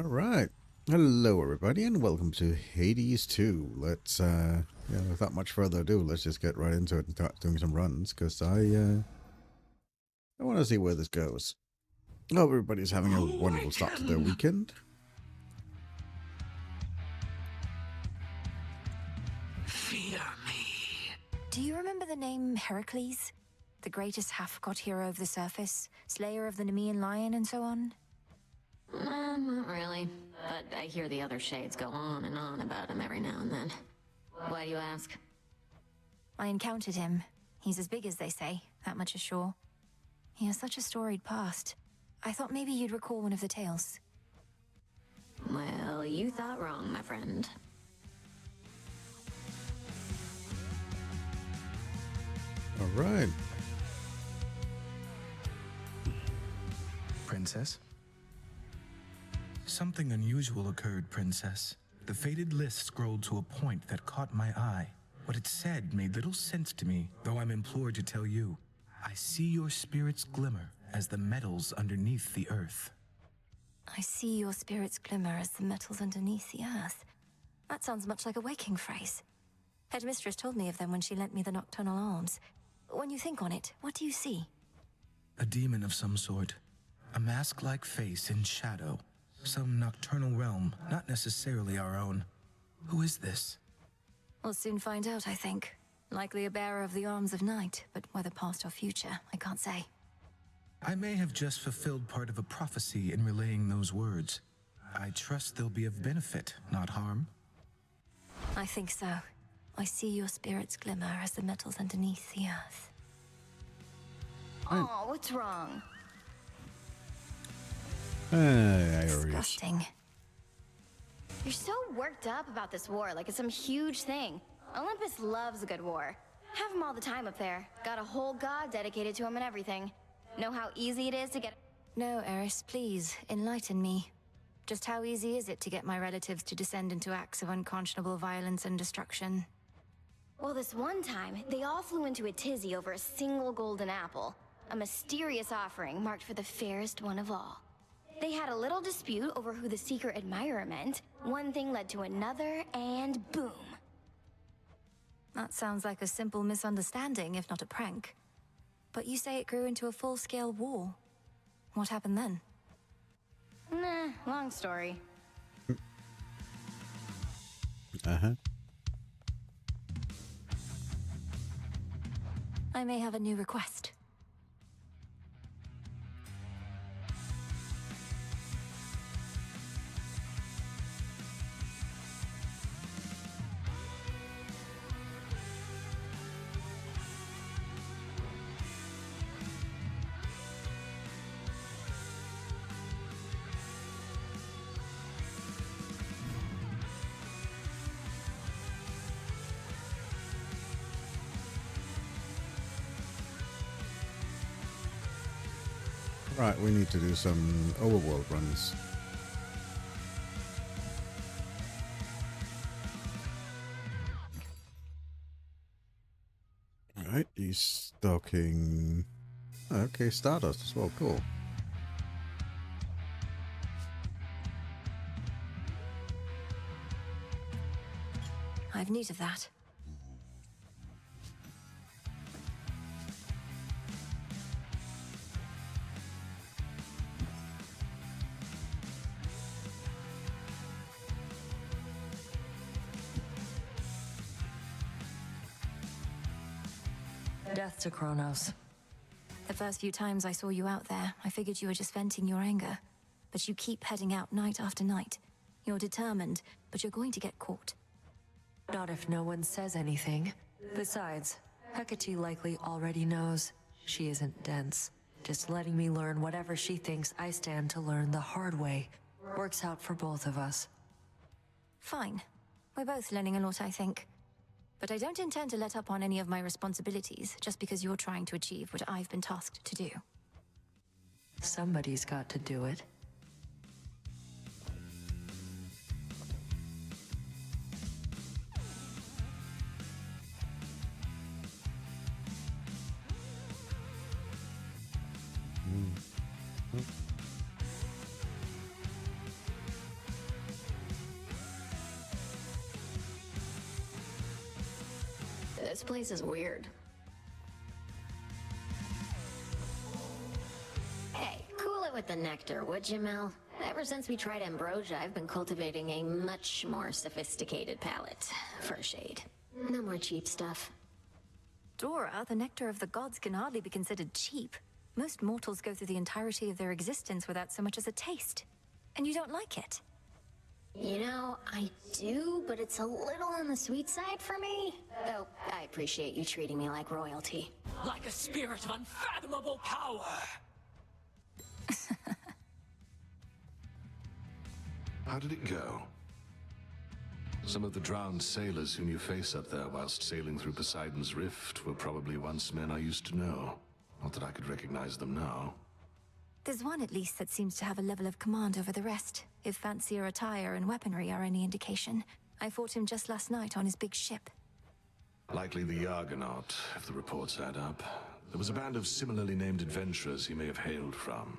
Alright, hello everybody and welcome to Hades 2. Let's, without much further ado, let's just get right into it and start doing some runs, because I want to see where this goes. Hope everybody's having a wonderful start to their weekend. Fear me. Do you remember the name Heracles? The greatest half-god hero of the surface, slayer of the Nemean lion and so on? Not really, but I hear the other shades go on and on about him every now and then. Why do you ask? I encountered him. He's as big as they say, that much is sure. He has such a storied past. I thought maybe you'd recall one of the tales. Well, you thought wrong, my friend. Alright. Princess? Something unusual occurred, Princess. The fated list scrolled to a point that caught my eye. What it said made little sense to me, though I'm implored to tell you. I see your spirits glimmer as the metals underneath the earth. I see your spirits glimmer as the metals underneath the earth. That sounds much like a waking phrase. Headmistress told me of them when she lent me the nocturnal alms. When you think on it, what do you see? A demon of some sort. A mask-like face in shadow. Some nocturnal realm, not necessarily our own. Who is this? We'll soon find out, I think. Likely a bearer of the arms of night, but whether past or future, I can't say. I may have just fulfilled part of a prophecy in relaying those words. I trust they'll be of benefit, not harm. I think so. I see your spirits glimmer as the metals underneath the earth. Oh, what's wrong? Disgusting. You're so worked up about this war, like it's some huge thing. Olympus loves a good war. Have him all the time up there. Got a whole god dedicated to him and everything. Know how easy it is to get... No, Eris, please, enlighten me. Just how easy is it to get my relatives to descend into acts of unconscionable violence and destruction? Well, this one time, they all flew into a tizzy over a single golden apple. A mysterious offering marked for the fairest one of all. They had a little dispute over who the secret admirer meant. One thing led to another, and boom. That sounds like a simple misunderstanding, if not a prank. But you say it grew into a full-scale war. What happened then? Nah, long story. Uh-huh. I may have a new request. Right, we need to do some overworld runs. Alright, he's stalking... Okay, Stardust as well, cool. I've need of that. Death to Kronos. The first few times I saw you out there, I figured you were just venting your anger. But you keep heading out night after night. You're determined, but you're going to get caught. Not if no one says anything. Besides, Hecate likely already knows. She isn't dense. Just letting me learn whatever she thinks I stand to learn the hard way. Works out for both of us. Fine. We're both learning a lot, I think. But I don't intend to let up on any of my responsibilities just because you're trying to achieve what I've been tasked to do. Somebody's got to do it. This place is weird. Hey, cool it with the nectar, would you, Mel? Ever since we tried ambrosia, I've been cultivating a much more sophisticated palate for a shade. No more cheap stuff. Dora, the nectar of the gods can hardly be considered cheap. Most mortals go through the entirety of their existence without so much as a taste. And you don't like it? You know, I do, but it's a little on the sweet side for me. Though, I appreciate you treating me like royalty. Like a spirit of unfathomable power! How did it go? Some of the drowned sailors whom you face up there whilst sailing through Poseidon's Rift were probably once men I used to know. Not that I could recognize them now. There's one at least that seems to have a level of command over the rest, if fancier attire and weaponry are any indication. I fought him just last night on his big ship. Likely the Argonaut, if the reports add up. There was a band of similarly named adventurers he may have hailed from.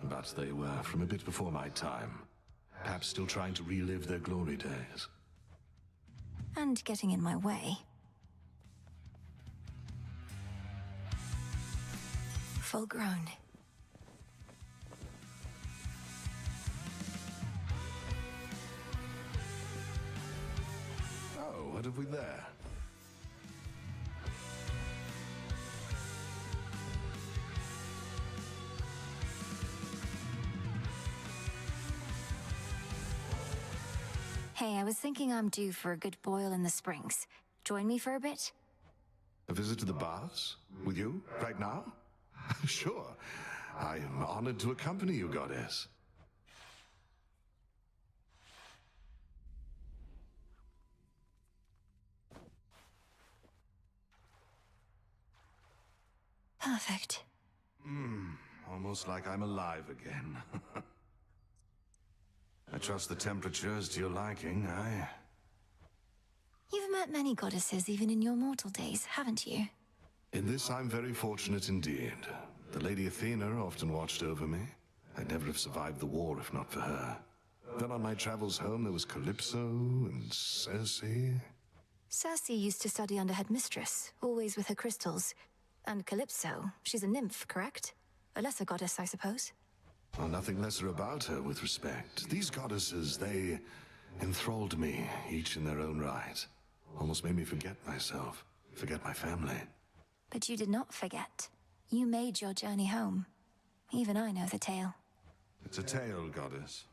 But they were from a bit before my time. Perhaps still trying to relive their glory days. And getting in my way. Full grown. Oh, what have we there? Hey, I was thinking I'm due for a good boil in the springs. Join me for a bit? A visit to the baths? With you? Right now? Sure. I am honored to accompany you, goddess. Perfect. Almost like I'm alive again. I trust the temperature is to your liking, You've met many goddesses even in your mortal days, haven't you? In this, I'm very fortunate indeed. The Lady Athena often watched over me. I'd never have survived the war if not for her. Then on my travels home, there was Calypso and Circe. Circe used to study under headmistress, always with her crystals. And Calypso, she's a nymph, correct? A lesser goddess, I suppose? Well, nothing lesser about her with respect. These goddesses, they enthralled me, each in their own right. Almost made me forget myself, forget my family. But you did not forget. You made your journey home. Even I know the tale. It's a tale, goddess.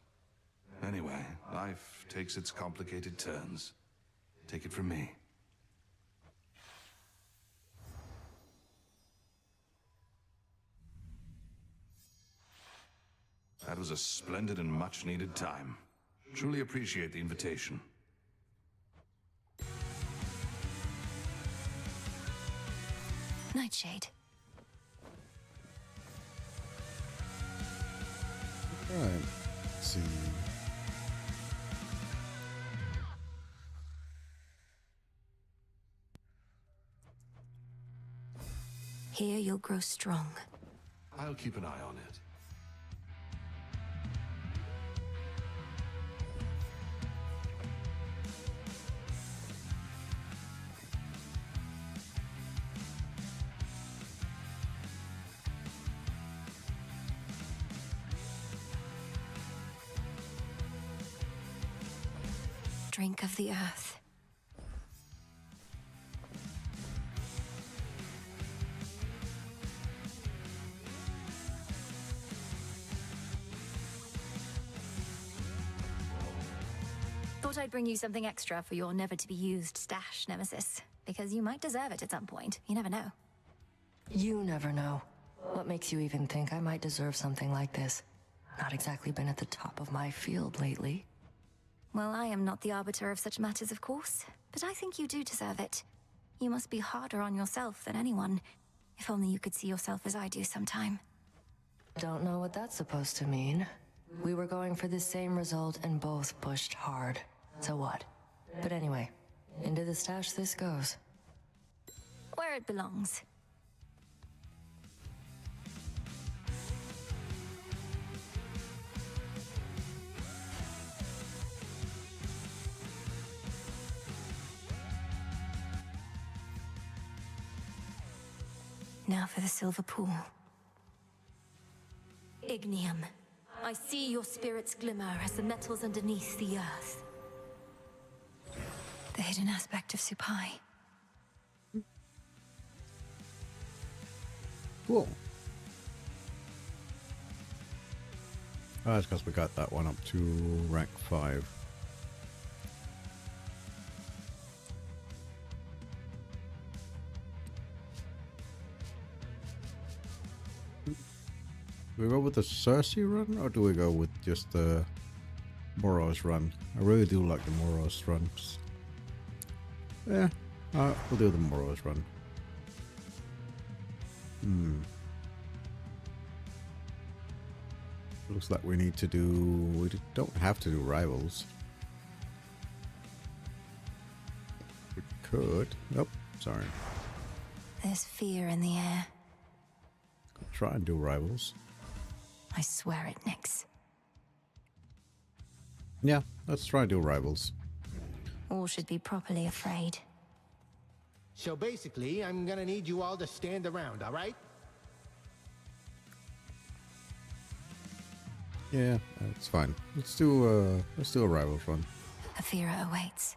Anyway, life takes its complicated turns. Take it from me. That was a splendid and much-needed time. Truly appreciate the invitation. Nightshade. Right. Let's see. Here you'll grow strong. I'll keep an eye on it. Drink of the earth. Thought I'd bring you something extra for your never-to-be-used stash, Nemesis. Because you might deserve it at some point. You never know. You never know. What makes you even think I might deserve something like this? Not exactly been at the top of my field lately. Well, I am not the arbiter of such matters, of course. But I think you do deserve it. You must be harder on yourself than anyone. If only you could see yourself as I do sometime. Don't know what that's supposed to mean. We were going for the same result and both pushed hard. So what? But anyway, into the stash this goes. Where it belongs. Now for the silver pool. Ignium, I see your spirits glimmer as the metals underneath the earth. The hidden aspect of Supai. Cool. Oh, that's because we got that one up to rank 5. Do we go with the sorcery run, or do we go with just the Moros run? I really do like the Moros runs. Yeah, we'll do the Moros run. Looks like we need to do... we don't have to do rivals. We could. Nope, sorry. There's fear in the air. Could try and do rivals. I swear it, Nyx. Yeah, let's try and do rivals. All should be properly afraid. So basically, I'm gonna need you all to stand around, alright? Yeah, that's fine. Let's do a rivals run. Aphira awaits.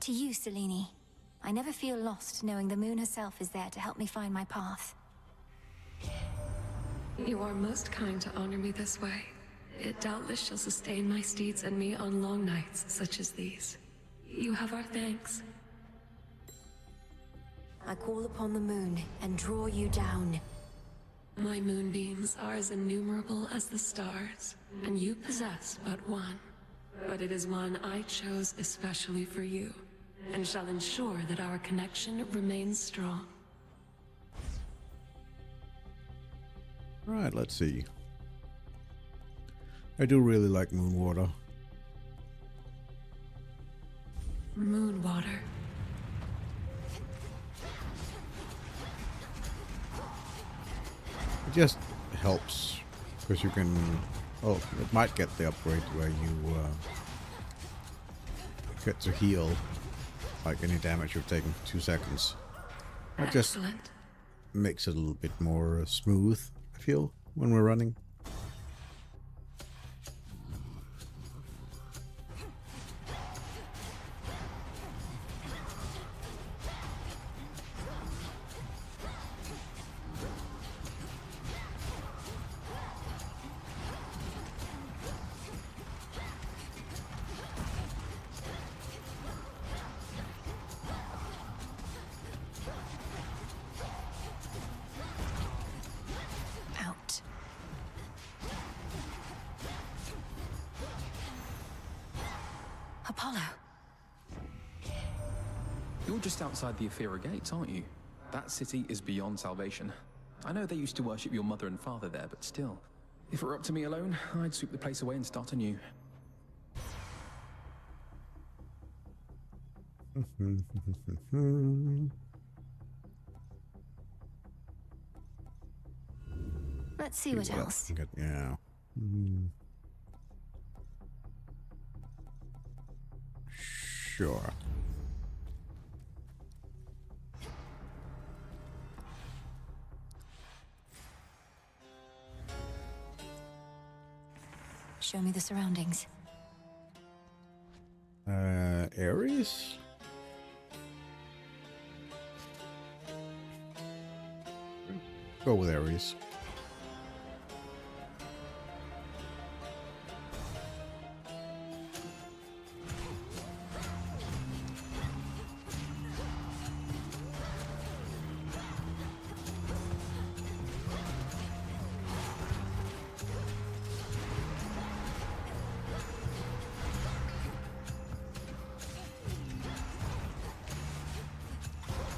To you, Selene. I never feel lost knowing the moon herself is there to help me find my path. You are most kind to honor me this way. It doubtless shall sustain my steeds and me on long nights such as these. You have our thanks. I call upon the moon and draw you down. My moonbeams are as innumerable as the stars, and you possess but one. But it is one I chose especially for you, and shall ensure that our connection remains strong. Right, let's see. I do really like moon water. Moon water. It just helps because you can... oh, it might get the upgrade where you get to heal like any damage you've taken for 2 seconds. It just Excellent. makes it a little bit more smooth, I feel, when we're running. Out. Apollo. You're just outside the Aphira gates, aren't you? That city is beyond salvation. I know they used to worship your mother and father there, but still. If it were up to me alone, I'd sweep the place away and start anew. Let's see what else. Yeah. Sure. Show me the surroundings. Ares? Go with Ares.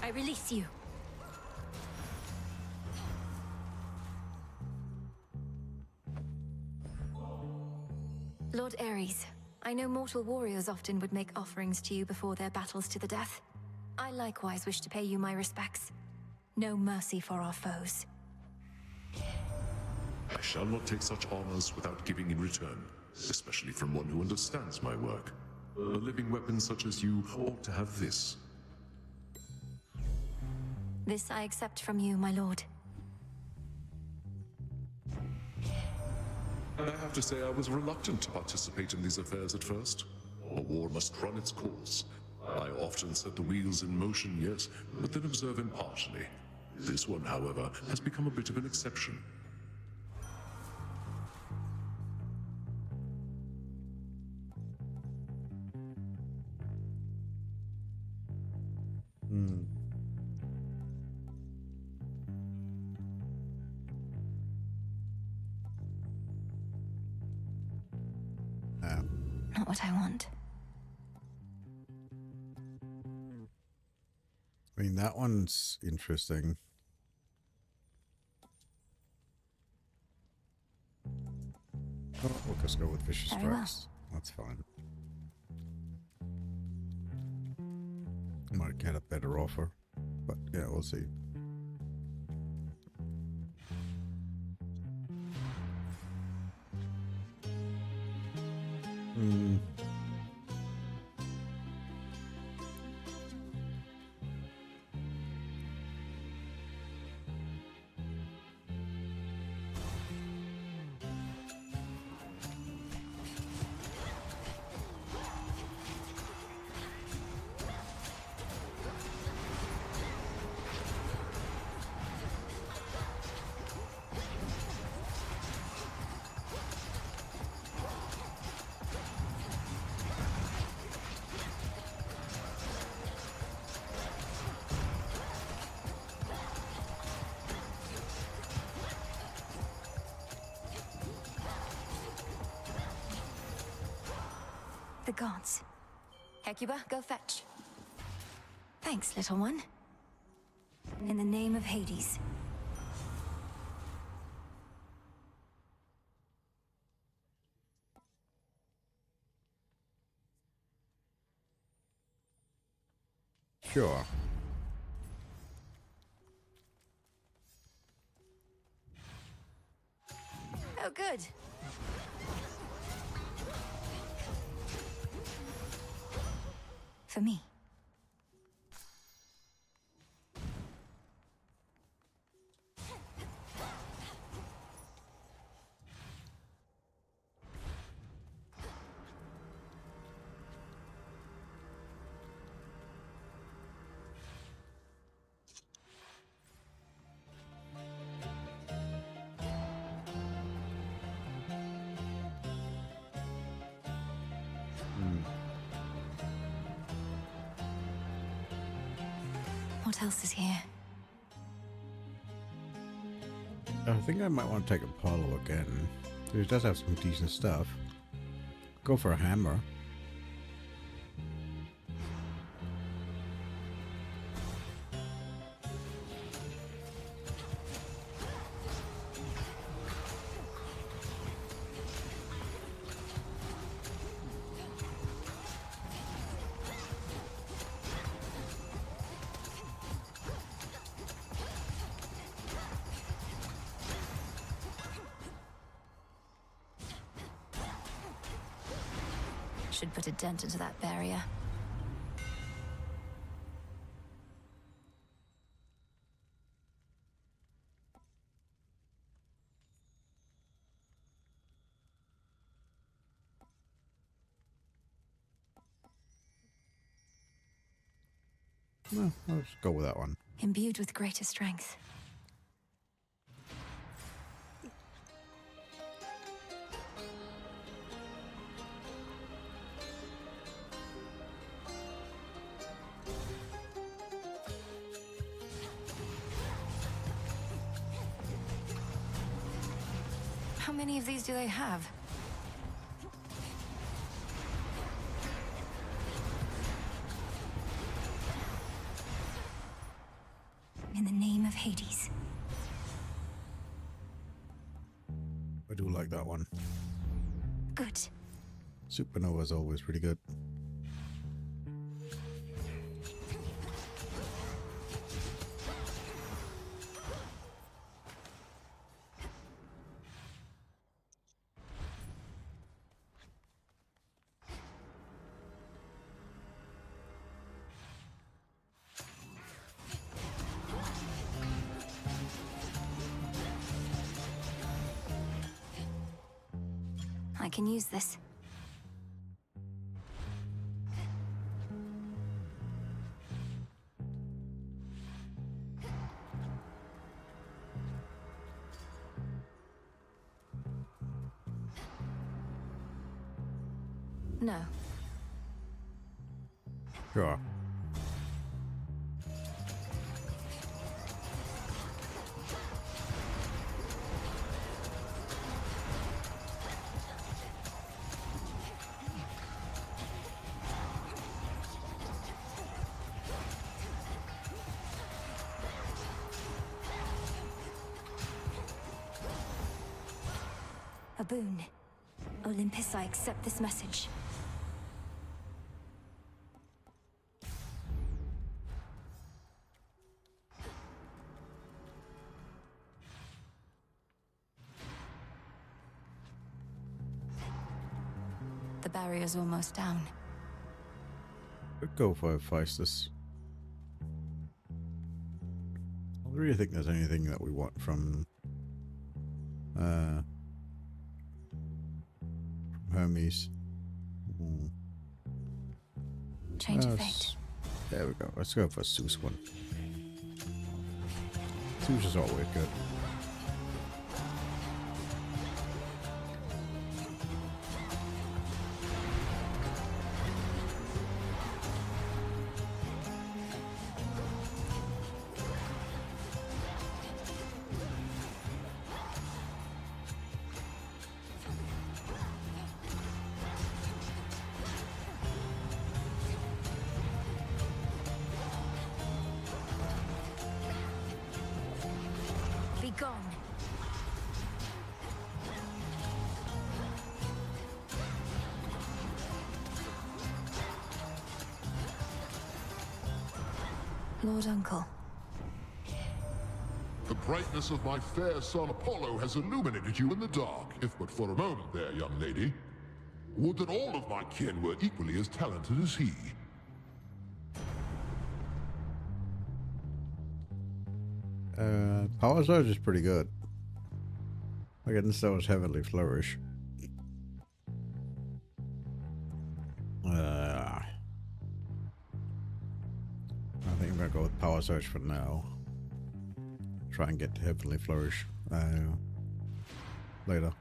I release you. Lord Ares, I know mortal warriors often would make offerings to you before their battles to the death. I likewise wish to pay you my respects. No mercy for our foes. shall not take such honors without giving in return, especially from one who understands my work. A living weapon such as you ought to have this. This I accept from you, my lord. And I have to say I was reluctant to participate in these affairs at first. A war must run its course. I often set the wheels in motion, yes, but then observe impartially. This one, however, has become a bit of an exception. Not what I want. I mean, that one's interesting. Oh, we'll just go with vicious Very well. strikes. That's fine. Might get a better offer, but yeah, we'll see. The gods. Hecuba, go fetch. Thanks, little one. In the name of Hades. Sure. Oh, good. For me. What else is here? I think I might want to take Apollo again. He does have some decent stuff. Go for a hammer. Should put a dent into that barrier. No, I'll just go with that one. Imbued with greater strength. How many of these do they have? In the name of Hades. I do like that one. Good. Supernova is always pretty good. I can use this. No. Sure. A boon. Olympus, I accept this message. The barrier's almost down. Let's go for Feistus. I don't really think there's anything that we want from Hermes. Change of fate. There we go. Let's go for Zeus one. Zeus is always good. Be gone. Lord Uncle. The brightness of my fair son Apollo has illuminated you in the dark, if but for a moment there, young lady. Would that all of my kin were equally as talented as he. Power Surge is pretty good. Against those Heavenly Flourish. I think I'm gonna go with Power Surge for now. Try and get to Heavenly Flourish later.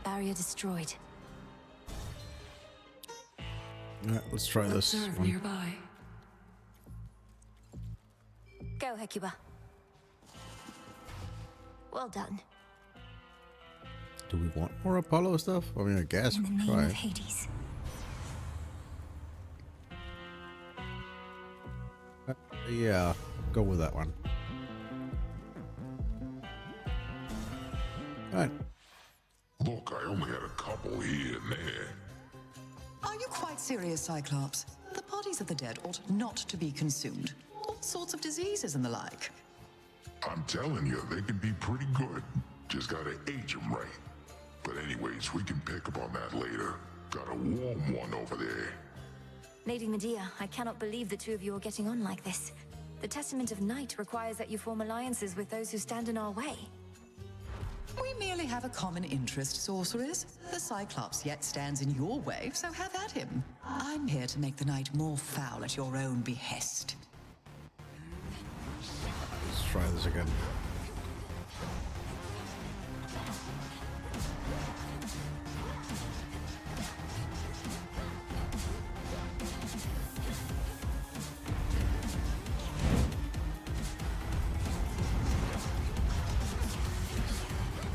Barrier destroyed. Yeah, let's try this Observe one. nearby. Go, Hecuba. Well done. Do we want more Apollo stuff? I mean, I guess In the we'll name try of it. Hades. Yeah, go with that one. Alright. Look, I only had a couple here and there. Are you quite serious, Cyclops? The bodies of the dead ought not to be consumed. All sorts of diseases and the like. I'm telling you, they can be pretty good. Just gotta age them right. But anyways, we can pick up on that later. Got a warm one over there. Lady Medea, I cannot believe the two of you are getting on like this. The Testament of Night requires that you form alliances with those who stand in our way. We merely have a common interest, sorcerers. The Cyclops yet stands in your way, so have at him. I'm here to make the night more foul at your own behest. Let's try this again.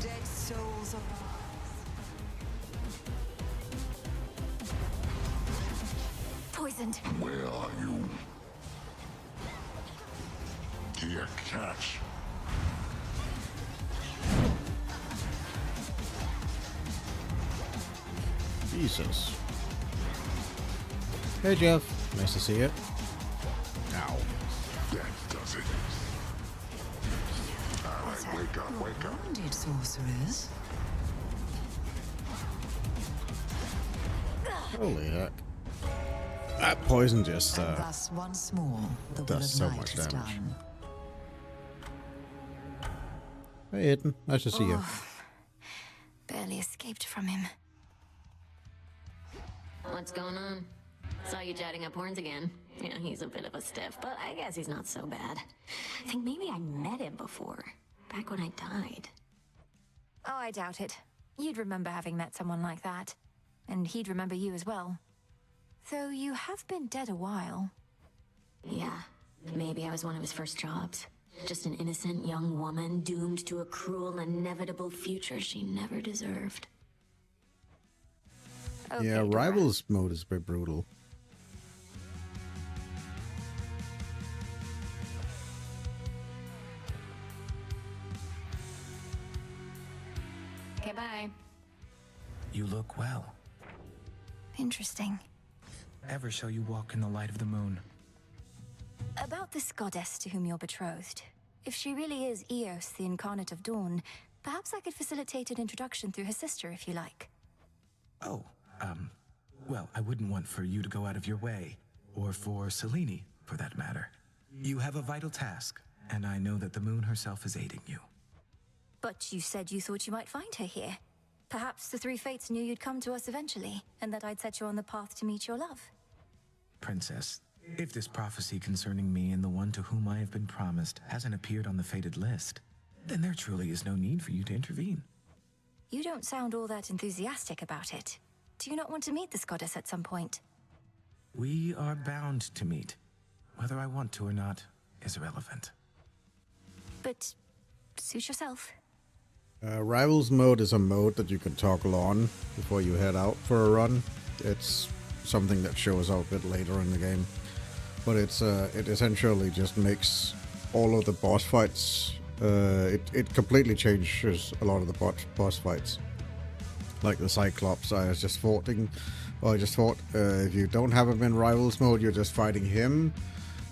Dead souls arise. Poisoned. Where are you? Dear catch. Jesus. Hey, Jeff. Nice to see you. Ow. That does it. Alright, wake up, wake up. Wounded sorcerers. Holy heck. That poison just, And thus once more, the will does of so night much is damage. done. Hey, Aiden. Nice to see you. Barely escaped from him. What's going on? Saw you jetting up horns again. Yeah, he's a bit of a stiff, but I guess he's not so bad. I think maybe I met him before, back when I died. Oh, I doubt it. You'd remember having met someone like that. And he'd remember you as well. Though you have been dead a while. Yeah, maybe I was one of his first jobs. Just an innocent young woman doomed to a cruel, inevitable future she never deserved. Okay, Yeah, Dora. Rivals mode is a bit brutal. Okay, bye. You look well. Interesting. Ever shall you walk in the light of the moon? About this goddess to whom you're betrothed. If she really is Eos, the incarnate of dawn, perhaps I could facilitate an introduction through her sister, if you like. Oh, well, I wouldn't want for you to go out of your way, or for Selene, for that matter. You have a vital task, and I know that the moon herself is aiding you. But you said you thought you might find her here. Perhaps the three fates knew you'd come to us eventually, and that I'd set you on the path to meet your love. Princess, if this prophecy concerning me and the one to whom I have been promised hasn't appeared on the fated list, then there truly is no need for you to intervene. You don't sound all that enthusiastic about it. Do you not want to meet this goddess at some point? We are bound to meet. Whether I want to or not is irrelevant. But suit yourself. Rivals mode is a mode that you can toggle on before you head out for a run. It's something that shows up a bit later in the game. But it essentially just makes all of the boss fights, it completely changes a lot of the boss fights. Like the Cyclops I just fought, if you don't have him in Rivals mode, you're just fighting him.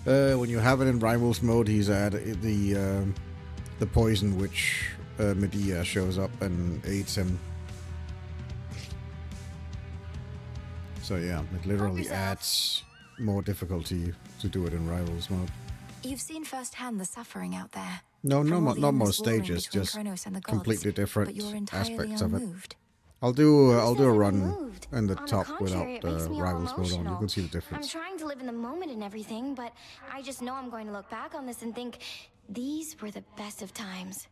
When you have it in Rivals mode, he's at the Poison Witch Medea shows up and aids him. So yeah, it literally adds more difficulty to do it in Rivals mode. You've seen firsthand the suffering out there. No, From all the not most endless warring stages, between just Kronos and the gods, completely but different you're entirely aspects of it. unmoved. I'll do a Who says run I'm moved? in the On top contrary, without it makes me all Rivals mode on. You emotional. can see the I'm difference. trying to live in the moment and everything, but I just know I'm going to look back on this and think these were the best of times.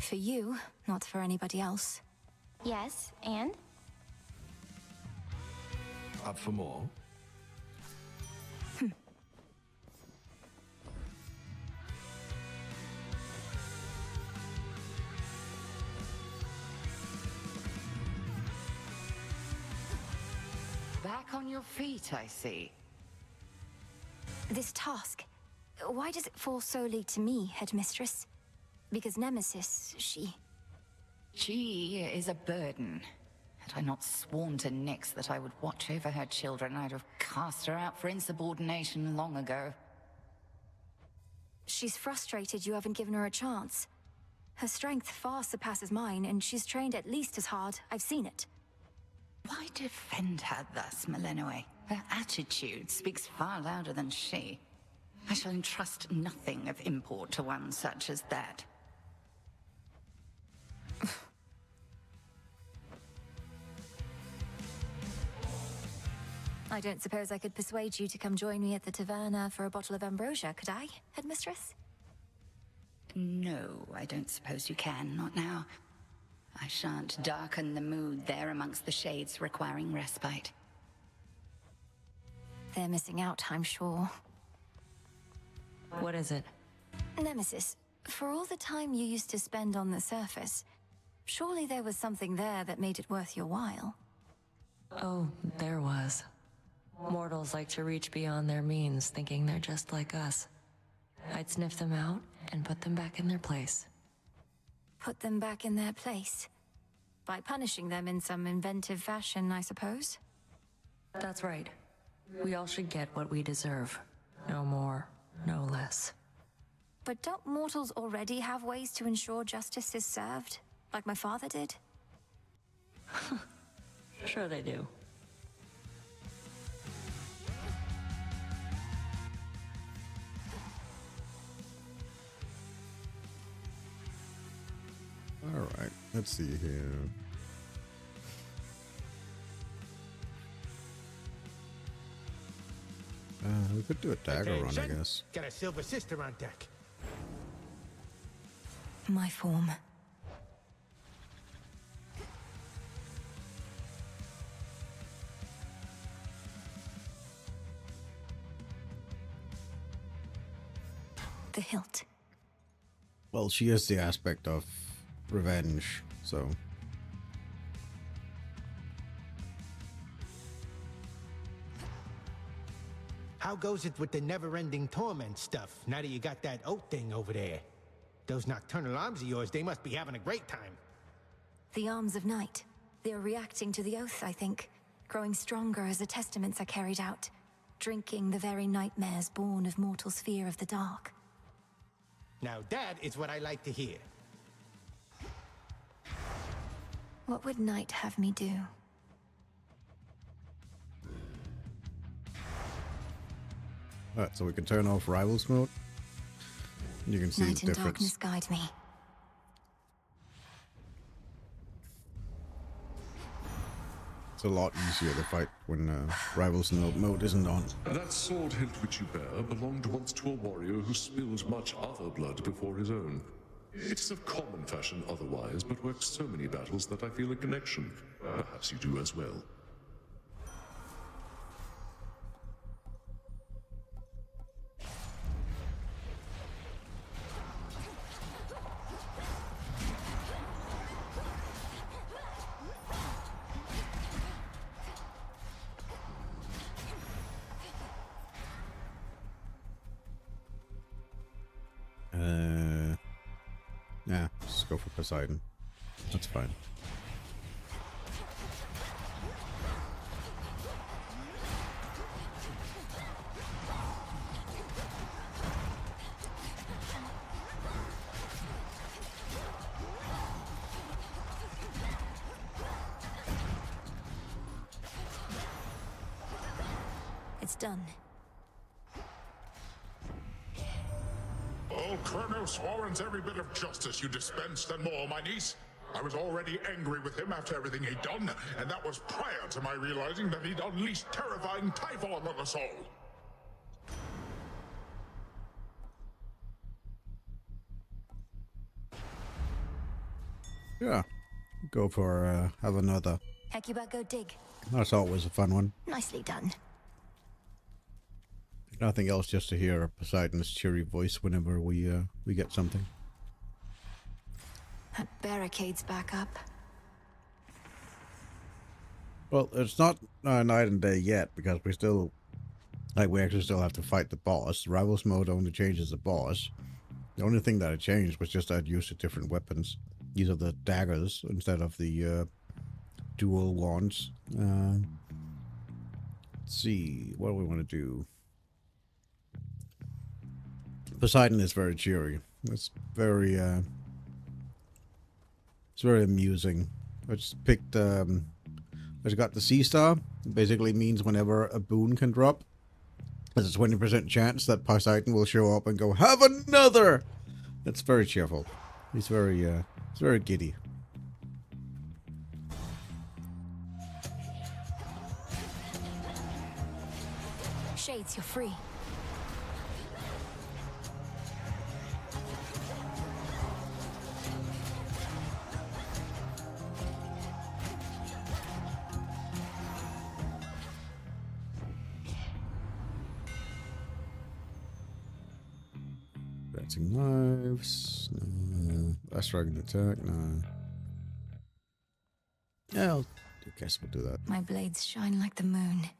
For you, not for anybody else. Yes, and? Up for more? Back on your feet, I see. This task, why does it fall solely to me, headmistress? Because Nemesis, she is a burden. Had I not sworn to Nyx that I would watch over her children, I'd have cast her out for insubordination long ago. She's frustrated you haven't given her a chance. Her strength far surpasses mine, and she's trained at least as hard. I've seen it. Why defend her thus, Melenoe? Her attitude speaks far louder than she. I shall entrust nothing of import to one such as that. I don't suppose I could persuade you to come join me at the taverna for a bottle of ambrosia, could I, headmistress? No, I don't suppose you can, not now. I shan't darken the mood there amongst the shades requiring respite. They're missing out, I'm sure. What is it? Nemesis, for all the time you used to spend on the surface, surely there was something there that made it worth your while. Oh, there was. Mortals like to reach beyond their means, thinking they're just like us. I'd sniff them out and put them back in their place. Put them back in their place? By punishing them in some inventive fashion, I suppose? That's right. We all should get what we deserve. No more, no less. But don't mortals already have ways to ensure justice is served? Like my father did? Sure they do. Let's see here. We could do a dagger run, I guess. Got a silver sister on deck. My form. The hilt. Well, she has the aspect of revenge, so... How goes it with the never-ending torment stuff, now that you got that oath thing over there? Those nocturnal arms of yours, they must be having a great time. The arms of night. They're reacting to the oath, I think. Growing stronger as the testaments are carried out. Drinking the very nightmares born of mortal's fear of the dark. Now that is what I like to hear. What would night have me do? Alright, so we can turn off rivals mode. You can see Night the and difference. darkness guide me. It's a lot easier to fight when rivals mode isn't on. That sword hilt which you bear belonged once to a warrior who spilled much other blood before his own. It is of common fashion otherwise, but works so many battles that I feel a connection. Perhaps you do as well. Yeah, just go for Poseidon. That's fine. It's done. Old Kronos warrants every bit of justice you dispensed and more, my niece. I was already angry with him after everything he'd done, and that was prior to my realizing that he'd unleashed terrifying Typhon on us all. Yeah, go for have another. Hecuba, go dig. That's always a fun one. Nicely done. Nothing else, just to hear Poseidon's cheery voice whenever we get something. That barricade's back up. Well, it's not night and day yet, because we still, we actually still have to fight the boss. Rivals mode only changes the boss. The only thing that it changed was just that use of different weapons. These are the daggers instead of the dual wands. Let's see, what do we want to do? Poseidon is very cheery. It's very amusing. I just picked, I just got the Sea Star. It basically means whenever a boon can drop, there's a 20% chance that Poseidon will show up and go, "Have another!" That's very cheerful. He's very giddy. Shades, you're free. Dancing knives. No. Last dragon attack. No. Yeah, I guess we'll do that. My blades shine like the moon.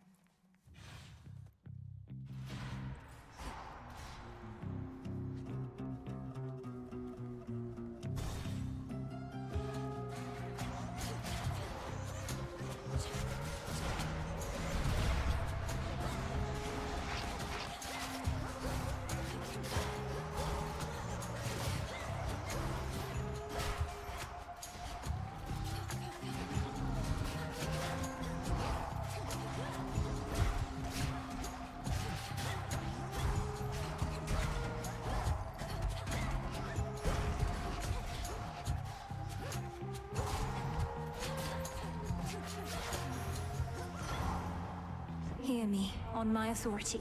On my authority.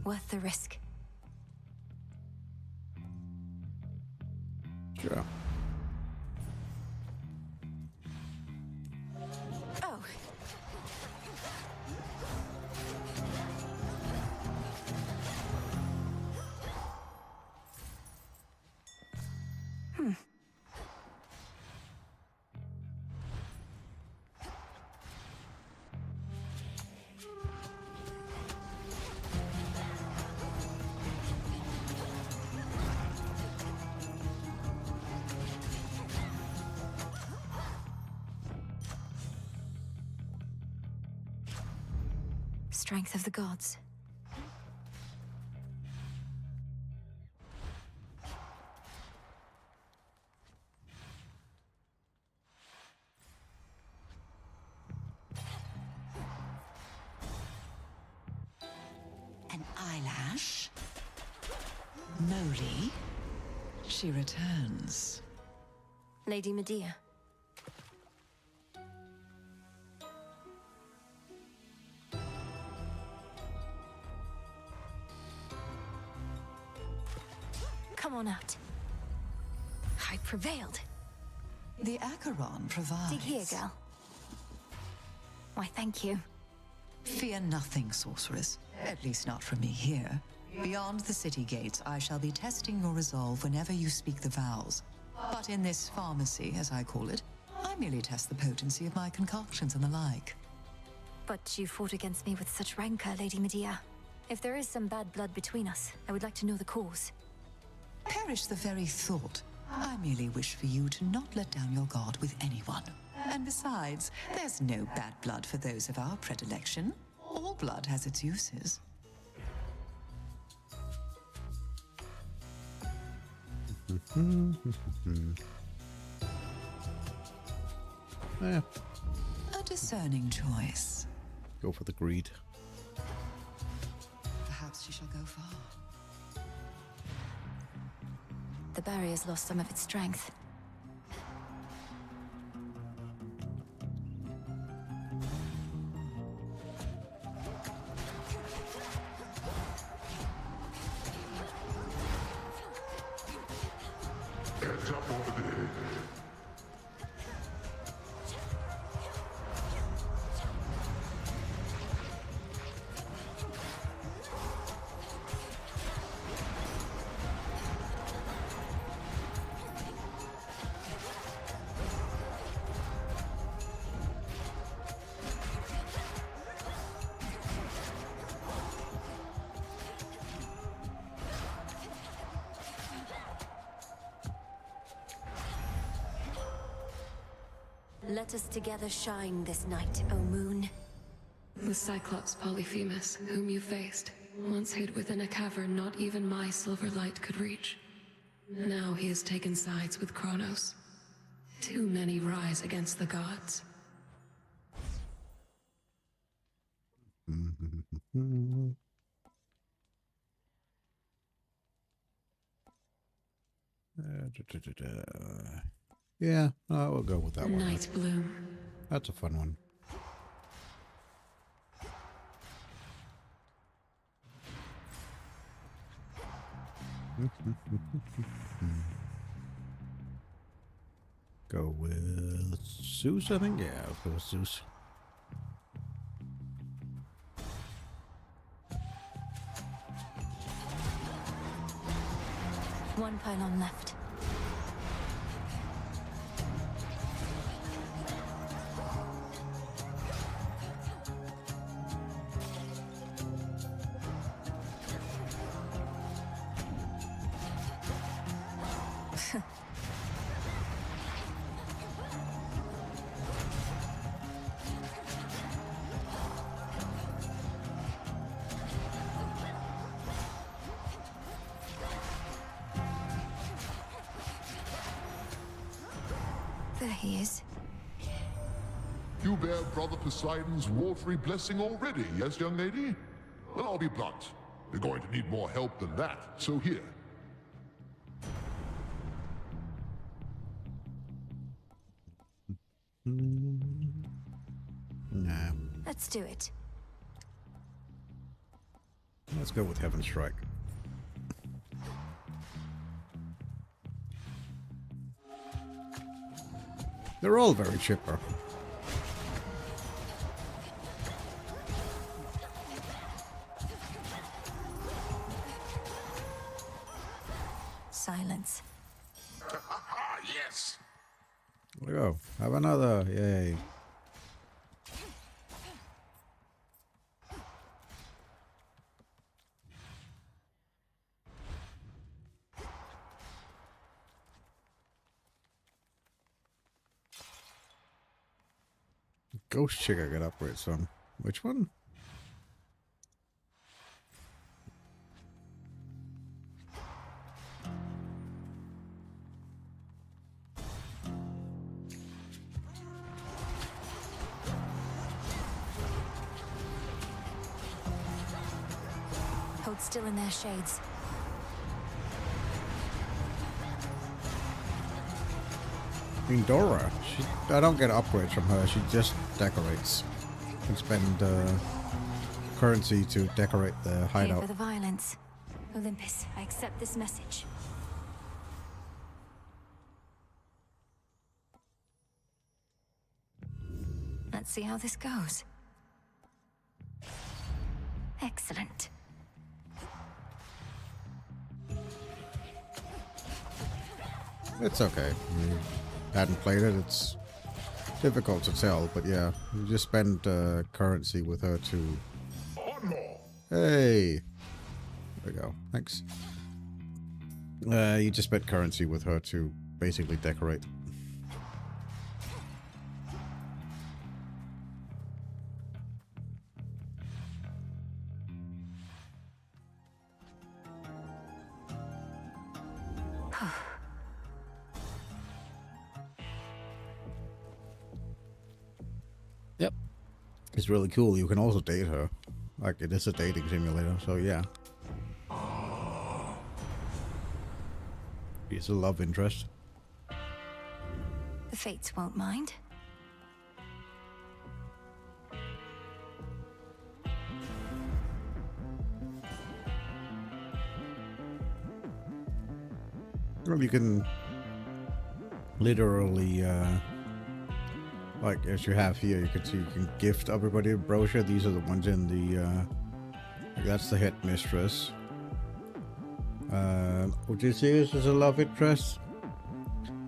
Worth the risk. Sure. Oh. Strength of the gods. An eyelash? Moly? She returns. Lady Medea. Come on out. I prevailed. The Acheron provides. Dig here, girl. Why, thank you. Fear nothing, sorceress. At least not from me here. Beyond the city gates, I shall be testing your resolve whenever you speak the vows. But in this pharmacy, as I call it, I merely test the potency of my concoctions and the like. But you fought against me with such rancor, Lady Medea. If there is some bad blood between us, I would like to know the cause. Perish the very thought. I merely wish for you to not let down your guard with anyone. And besides, there's no bad blood for those of our predilection. All blood has its uses. Yeah. A discerning choice. Go for the greed. Perhaps she shall go far. The barrier's lost some of its strength. Heads up over there. Let us together shine this night, O moon. The Cyclops Polyphemus, whom you faced, once hid within a cavern not even my silver light could reach. Now he has taken sides with Kronos. Too many rise against the gods. Yeah, we'll go with that one. Night Bloom. That's a fun one. Go with Zeus, I think. Yeah, I'll go with Zeus. One pylon left. There he is. You bear Brother Poseidon's watery blessing already, yes, young lady? Well, I'll be blunt. You're going to need more help than that, so here. Nah. Let's do it. Let's go with Heaven Strike. They're all very chipper. Silence. Yes. There we go. Have another. Yay. Ghost chick I got upgrades from. Which one? Hold still in their shades. I mean, Dora. I don't get upgrades from her. She just decorates. You can spend currency to decorate the Here hideout. for the violence. Olympus, I accept this message. Let's see how this goes. Excellent. It's okay. You hadn't played it. It's difficult to tell, but yeah, you just spend currency with her to. Hey, there we go. Thanks. You just spent currency with her to basically decorate. Yep. It's really cool. You can also date her. Like, it is a dating simulator, so yeah. It's a love interest. The Fates won't mind. Well, you can literally, like as you have here, you can see you can gift everybody a brochure. These are the ones in the, like that's the headmistress. Odysseus is a love interest.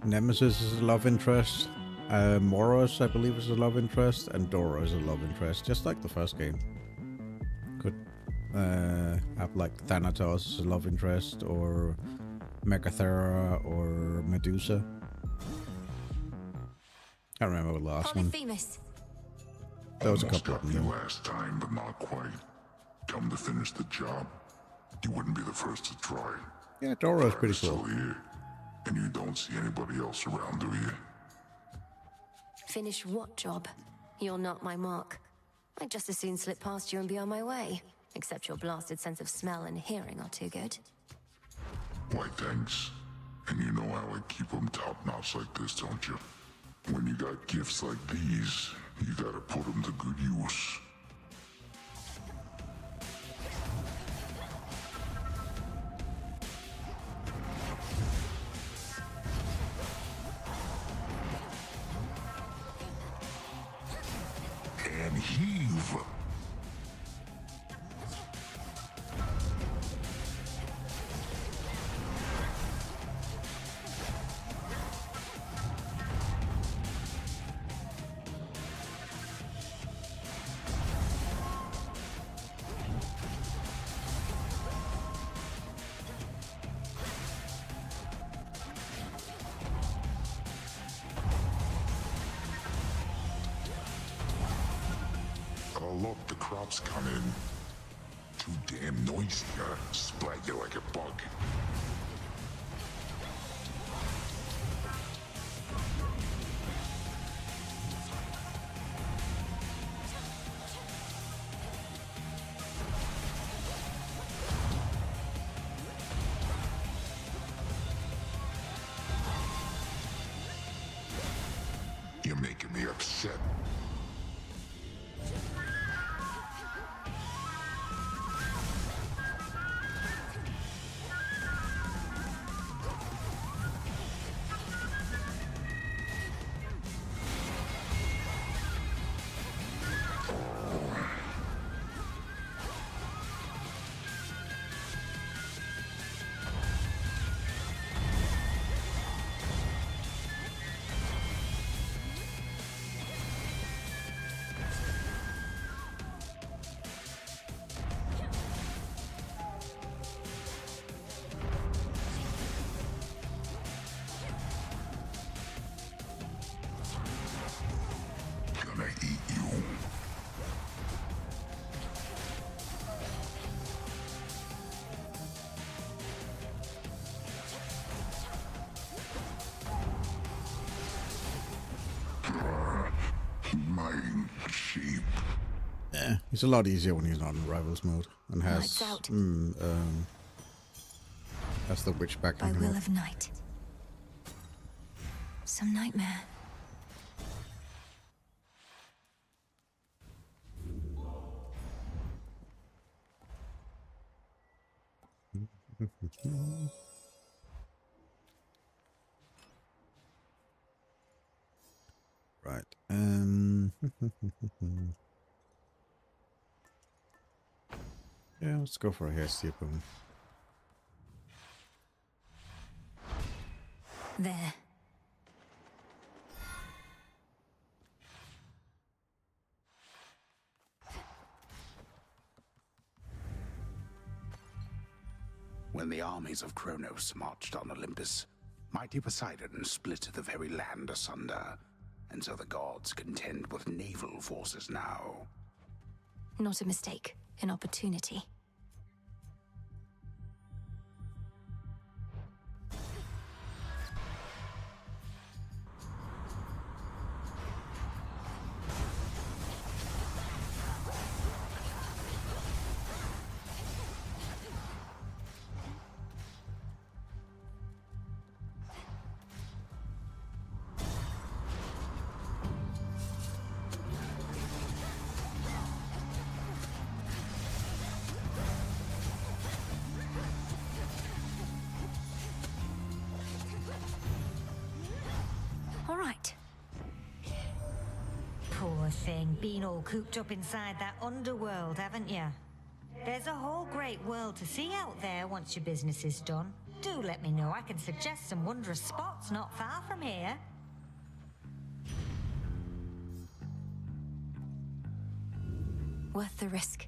Nemesis is a love interest. Moros, I believe, is a love interest. And Dora is a love interest, just like the first game. Could have like Thanatos as a love interest, or Megathera, or Medusa. I don't remember the last one. Polyphemus. That was a Almost couple of got them. you last time, but not quite. Come to finish the job. You wouldn't be the first to try. Yeah, Dora's pretty cool. Still here, and you don't see anybody else around, do you? Finish what job? You're not my mark. I'd just as soon slip past you and be on my way. Except your blasted sense of smell and hearing are too good. Why, thanks. And you know how I keep them top-notch like this, don't you? When you got gifts like these, you gotta put them to good use. And heave. Look, the crops come in. Too damn noisy, splat you like a bug. You're making me accept. Gonna eat you. My sheep. Yeah, it's a lot easier when he's not in rivals mode and has Lights out. that's the witch By backing him will up. of night. Some nightmare. Right. Yeah, let's go for a hasty boom. There. When the armies of Kronos marched on Olympus, mighty Poseidon split the very land asunder, and so the gods contend with naval forces now. Not a mistake. An opportunity. All right. Poor thing, been all cooped up inside that underworld, haven't you? There's a whole great world to see out there once your business is done. Do let me know, I can suggest some wondrous spots not far from here. Worth the risk.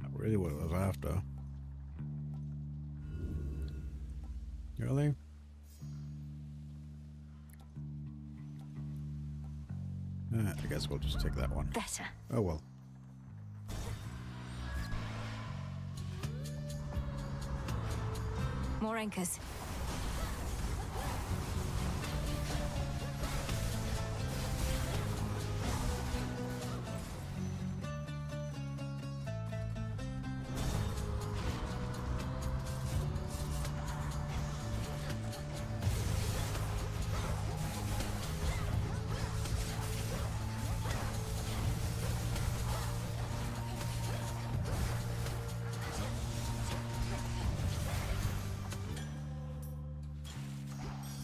Not really what I was after. Really? I guess we'll just take that one. Better. Oh well. More anchors.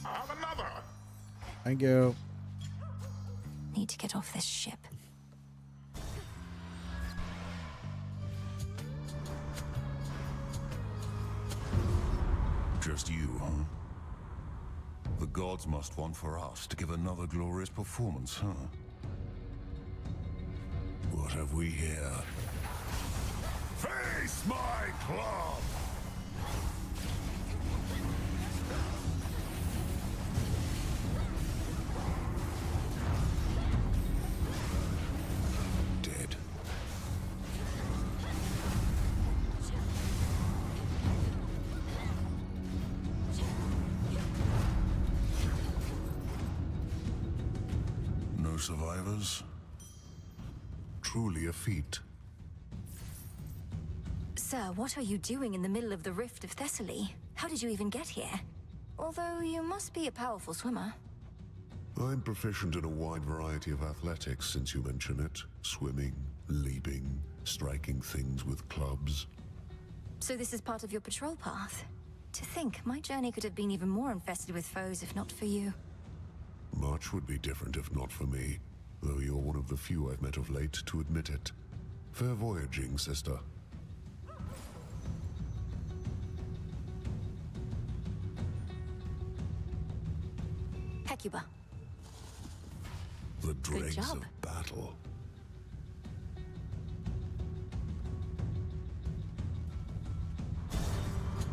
Have another. Thank you. Need to get off this ship. Just you, huh? The gods must want for us to give another glorious performance, huh? What have we here? Face my club! Dead. No survivors? Truly a feat. Sir, what are you doing in the middle of the Rift of Thessaly? How did you even get here? Although you must be a powerful swimmer. I'm proficient in a wide variety of athletics, since you mention it. Swimming, leaping, striking things with clubs. So this is part of your patrol path? To think, my journey could have been even more infested with foes if not for you. Much would be different if not for me, though you're one of the few I've met of late to admit it. Fair voyaging, sister. Hecuba. The dregs job. of battle.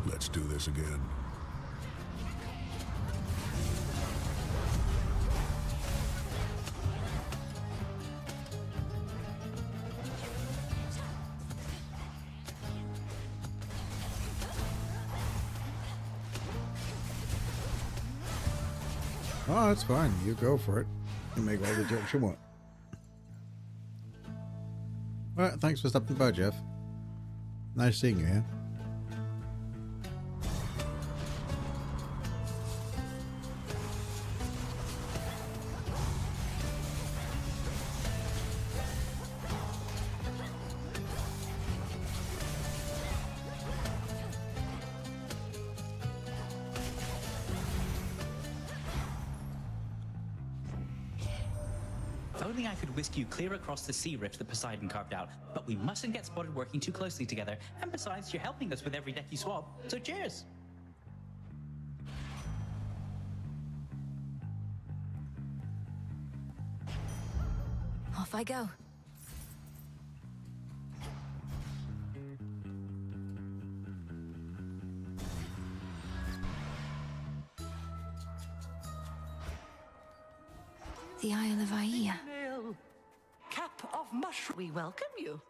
Let's do this again. Oh, that's fine. You go for it. You make all the jokes you want. Alright, thanks for stopping by, Jeff. Nice seeing you here. If only I could whisk you clear across the sea rift that Poseidon carved out, but we mustn't get spotted working too closely together, and besides, you're helping us with every deck you swab, so cheers! Off I go. The Isle of Aia. Cap of Mushroom, we welcome you.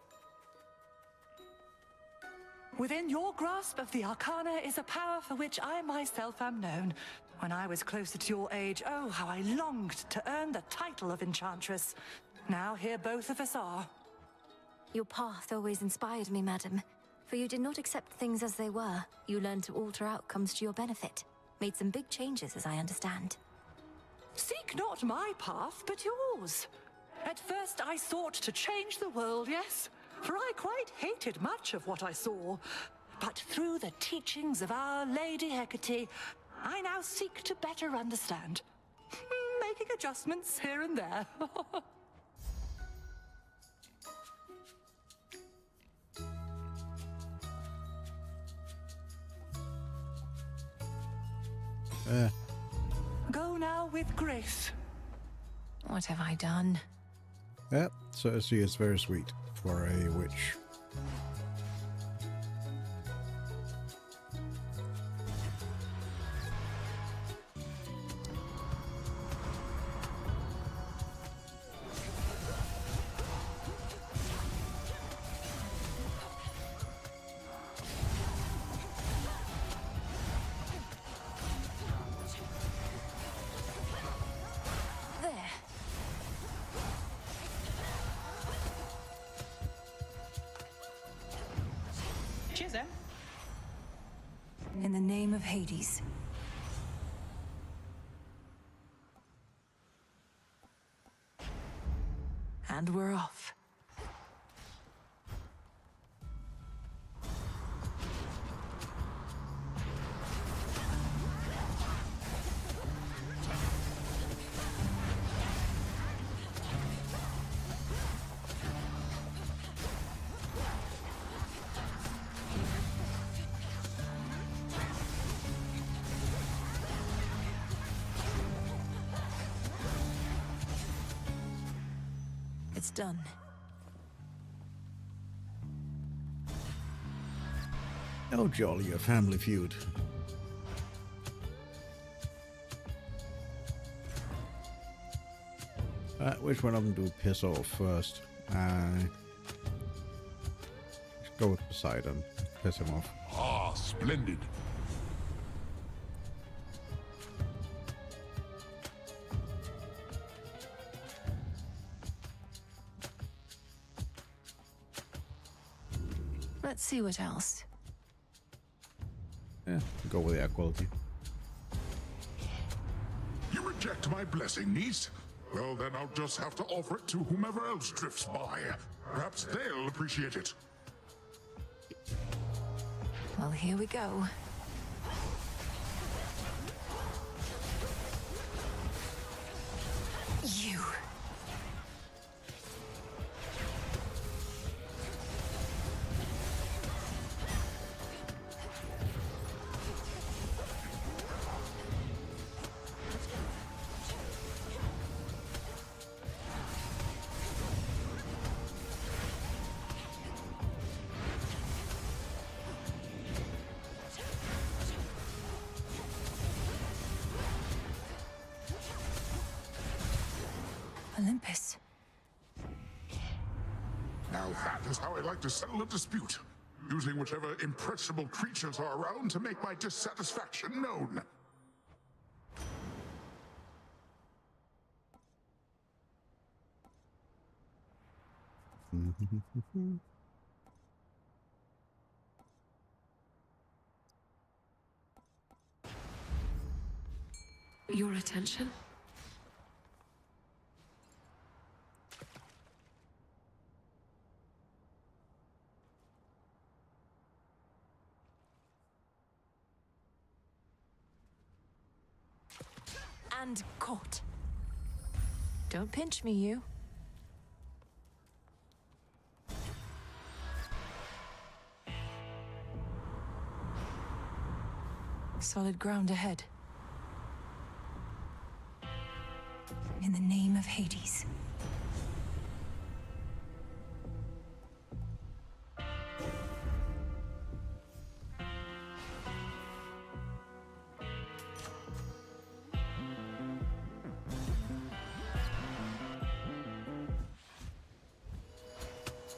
Within your grasp of the Arcana is a power for which I myself am known. When I was closer to your age, oh, how I longed to earn the title of Enchantress. Now here both of us are. Your path always inspired me, madam. For you did not accept things as they were. You learned to alter outcomes to your benefit. Made some big changes, as I understand. Seek not my path, but yours. At first I sought to change the world, yes, for I quite hated much of what I saw. But through the teachings of Our Lady Hecate, I now seek to better understand. Making adjustments here and there. Go now with grace. What have I done? Yep, Cersei is very sweet for a witch. Cheers, Em. In the name of Hades. And we're off. It's done. Oh, jolly, a family feud. Which one of them do piss off first? Let's go with Poseidon. Piss him off. Ah, splendid. Let's see what else. Yeah, go with the quality. You reject my blessing, niece? Well, then I'll just have to offer it to whomever else drifts by. Perhaps they'll appreciate it. Well, here we go. You. Olympus. Now that is how I like to settle a dispute, using whichever impressionable creatures are around to make my dissatisfaction known. Your attention? And caught. Don't pinch me, you. Solid ground ahead. In the name of Hades.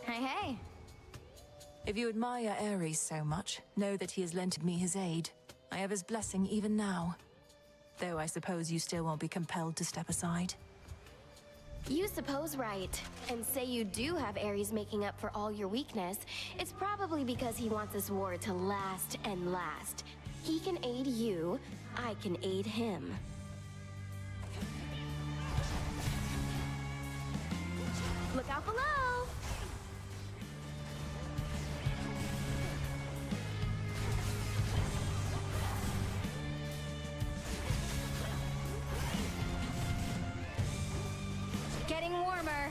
Hey. If you admire Ares so much, know that he has lent me his aid. I have his blessing even now. Though I suppose you still won't be compelled to step aside. You suppose right. And say you do have Ares making up for all your weakness. It's probably because he wants this war to last and last. He can aid you, I can aid him. Look out below! Getting warmer.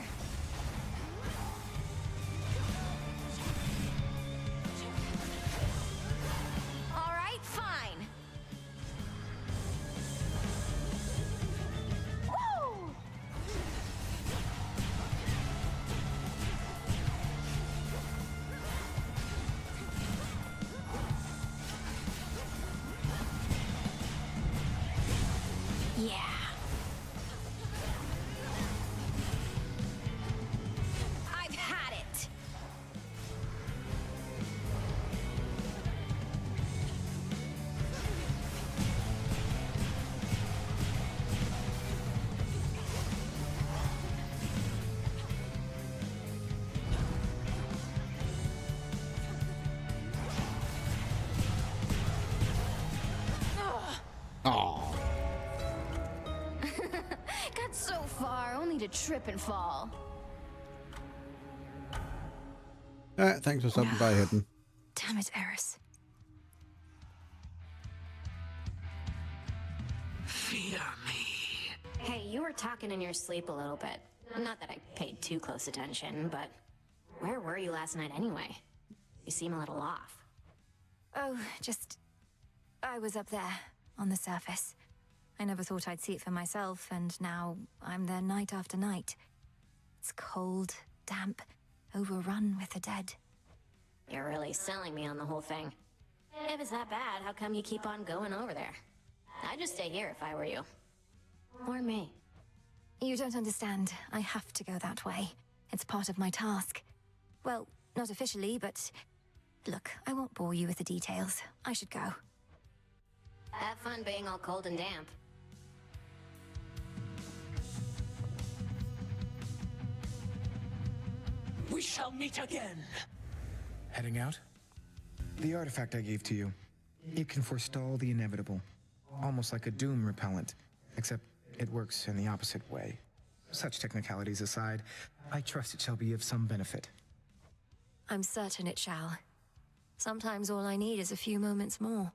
All right, fine. Woo! Yeah. I've had it. Oh. Got so far, only to trip and fall. Thanks for stopping by, Hidden. Damn it, Eris. Fear me. Hey, you were talking in your sleep a little bit. Not that I paid too close attention, but where were you last night anyway? You seem a little off. Oh, just... I was up there, on the surface. I never thought I'd see it for myself, and now I'm there night after night. It's cold, damp, overrun with the dead. You're really selling me on the whole thing. If it's that bad, how come you keep on going over there? I'd just stay here if I were you. Or me. You don't understand. I have to go that way. It's part of my task. Well, not officially, but... Look, I won't bore you with the details. I should go. Have fun being all cold and damp. We shall meet again. Heading out? The artifact I gave to you. It can forestall the inevitable, almost like a doom repellent, except it works in the opposite way. Such technicalities aside, I trust it shall be of some benefit. I'm certain it shall. Sometimes all I need is a few moments more.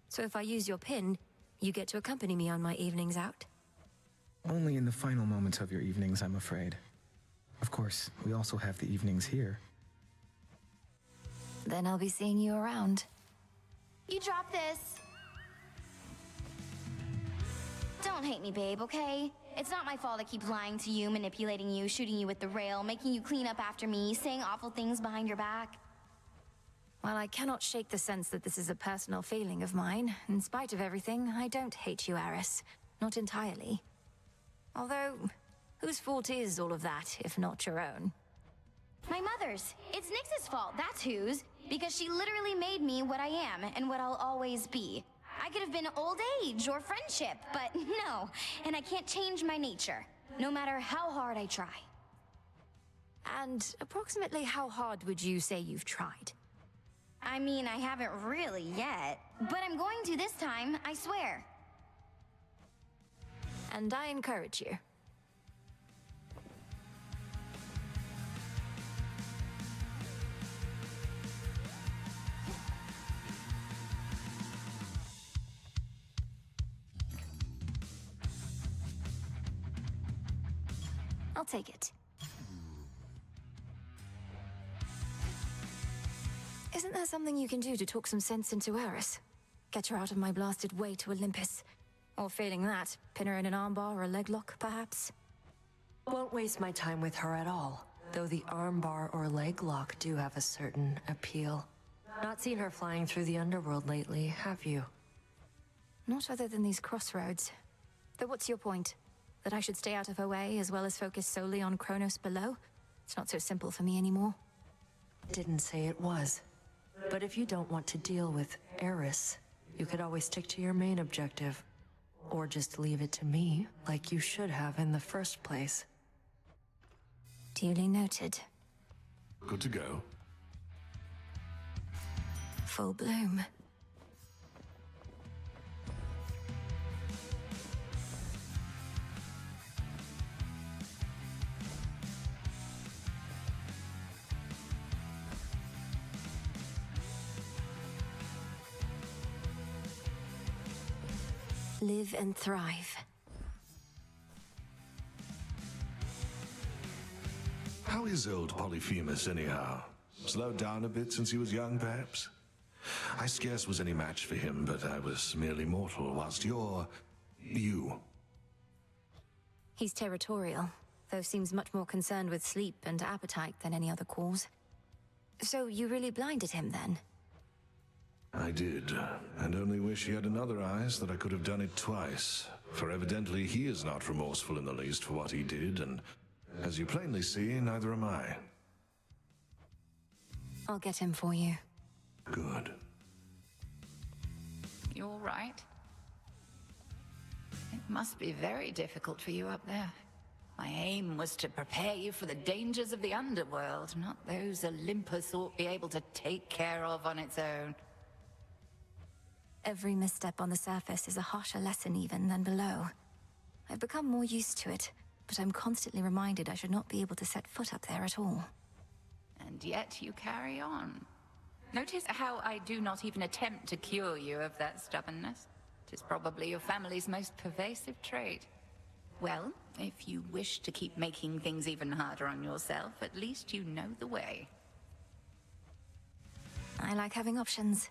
So if I use your pin, you get to accompany me on my evenings out? Only in the final moments of your evenings, I'm afraid. Of course, we also have the evenings here. Then I'll be seeing you around. You drop this. Don't hate me, babe, okay? It's not my fault I keep lying to you, manipulating you, shooting you with the rail, making you clean up after me, saying awful things behind your back. While I cannot shake the sense that this is a personal feeling of mine, in spite of everything, I don't hate you, Eris. Not entirely. Although, whose fault is all of that, if not your own? My mother's. It's Nyx's fault, that's whose. Because she literally made me what I am, and what I'll always be. I could have been old age or friendship, but no. And I can't change my nature, no matter how hard I try. And approximately how hard would you say you've tried? I mean, I haven't really yet, but I'm going to this time, I swear. And I encourage you. I'll take it. Isn't there something you can do to talk some sense into Eris? Get her out of my blasted way to Olympus. Or failing that, pin her in an armbar or a leg lock, perhaps? Won't waste my time with her at all, though the armbar or leg lock do have a certain appeal. Not seen her flying through the underworld lately, have you? Not other than these crossroads. Though what's your point? That I should stay out of her way as well as focus solely on Kronos below? It's not so simple for me anymore. Didn't say it was. But if you don't want to deal with Eris, you could always stick to your main objective. Or just leave it to me, like you should have in the first place. Duly noted. Good to go. Full bloom. Live and thrive. How is old Polyphemus, anyhow? Slowed down a bit since he was young, perhaps? I scarce was any match for him, but I was merely mortal, whilst you're... you. He's territorial, though seems much more concerned with sleep and appetite than any other cause. So you really blinded him, then? I did, and only wish he had another eyes that I could have done it twice. For evidently he is not remorseful in the least for what he did, and as you plainly see, neither am I. I'll get him for you. Good. You all right? It must be very difficult for you up there. My aim was to prepare you for the dangers of the underworld, not those Olympus ought be able to take care of on its own. Every misstep on the surface is a harsher lesson even than below. I've become more used to it, but I'm constantly reminded I should not be able to set foot up there at all. And yet you carry on. Notice how I do not even attempt to cure you of that stubbornness. It is probably your family's most pervasive trait. Well, if you wish to keep making things even harder on yourself, at least you know the way. I like having options.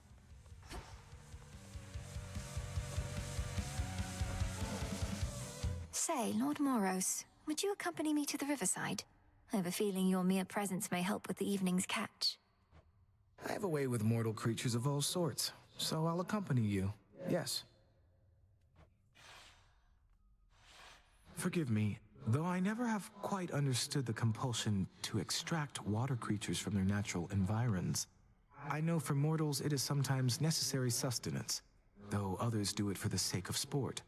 Say, Lord Moros, would you accompany me to the riverside? I have a feeling your mere presence may help with the evening's catch. I have a way with mortal creatures of all sorts, so I'll accompany you, yes. Forgive me, though I never have quite understood the compulsion to extract water creatures from their natural environs. I know for mortals it is sometimes necessary sustenance, though others do it for the sake of sport.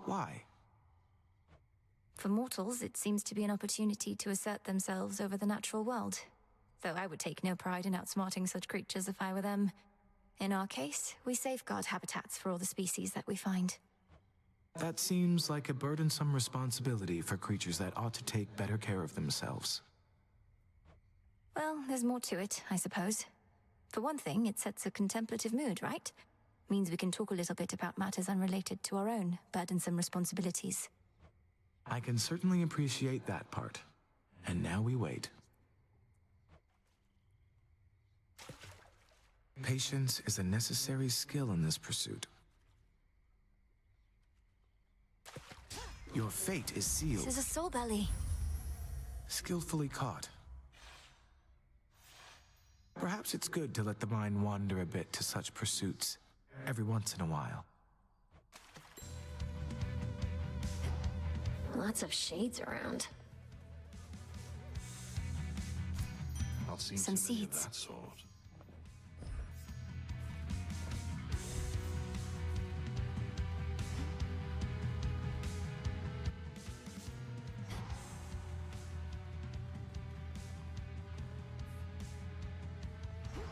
Why? For mortals, it seems to be an opportunity to assert themselves over the natural world. Though I would take no pride in outsmarting such creatures if I were them. In our case, we safeguard habitats for all the species that we find. That seems like a burdensome responsibility for creatures that ought to take better care of themselves. Well, there's more to it, I suppose. For one thing, it sets a contemplative mood, right? Means we can talk a little bit about matters unrelated to our own burdensome responsibilities. I can certainly appreciate that part. And now we wait. Patience is a necessary skill in this pursuit. Your fate is sealed. This is a soul belly. Skillfully caught. Perhaps it's good to let the mind wander a bit to such pursuits every once in a while. Lots of shades around. Not seen Some too many of seeds. that sort.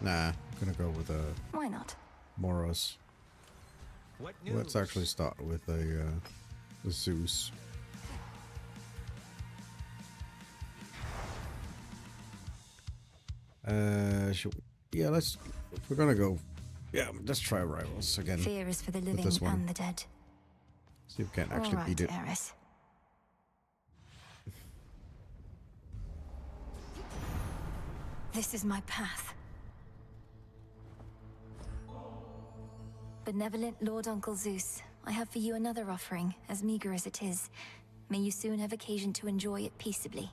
Nah, I'm gonna go with Why not? Moros. Let's actually start with a Zeus. Yeah, let's. If we're gonna go, yeah, let's try rivals again. Fear is for the living this one. and the dead. See if we can actually All right, beat it. Eris. This is my path. Benevolent Lord Uncle Zeus, I have for you another offering, as meager as it is. May you soon have occasion to enjoy it peaceably.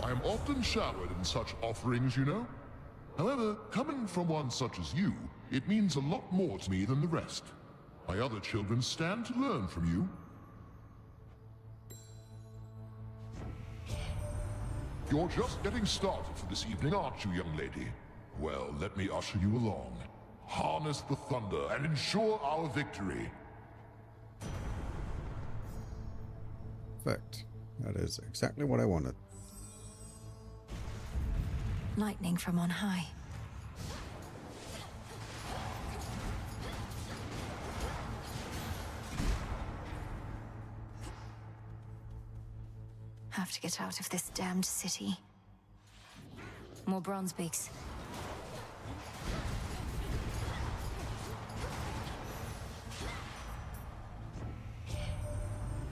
I am often showered in such offerings, you know. However, coming from one such as you, it means a lot more to me than the rest. My other children stand to learn from you. You're just getting started for this evening, aren't you, young lady? Well, let me usher you along. Harness the thunder and ensure our victory. Perfect. That is exactly what I wanted. Lightning from on high. Have to get out of this damned city. More bronze beaks.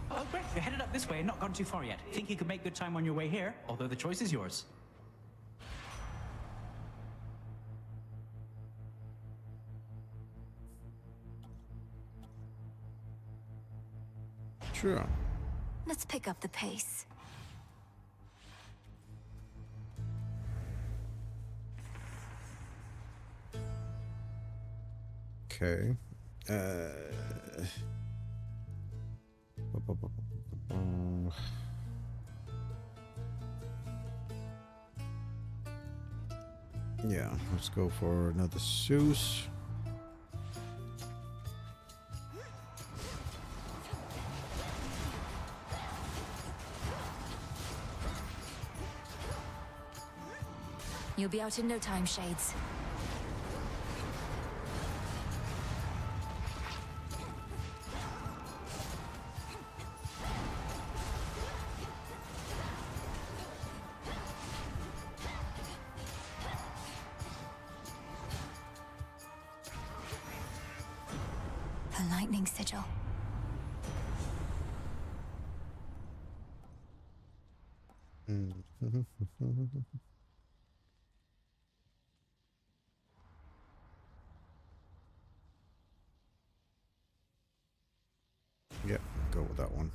Oh, great. You're headed up this way and not gone too far yet. Think you could make good time on your way here, although the choice is yours. Sure. Let's pick up the pace. Okay. Yeah, let's go for another Zeus. You'll be out in no time, Shades. The lightning sigil. Yeah, go with that one.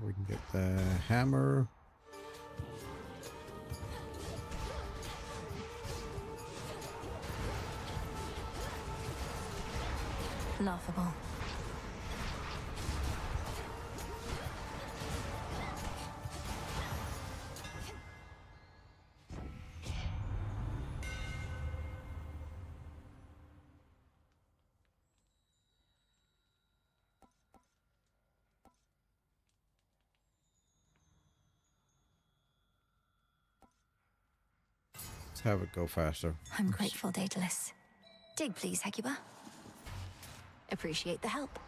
We can get the hammer. Laughable. Let's have it go faster. I'm grateful, Daedalus. Dig, please, Hecuba. Appreciate the help.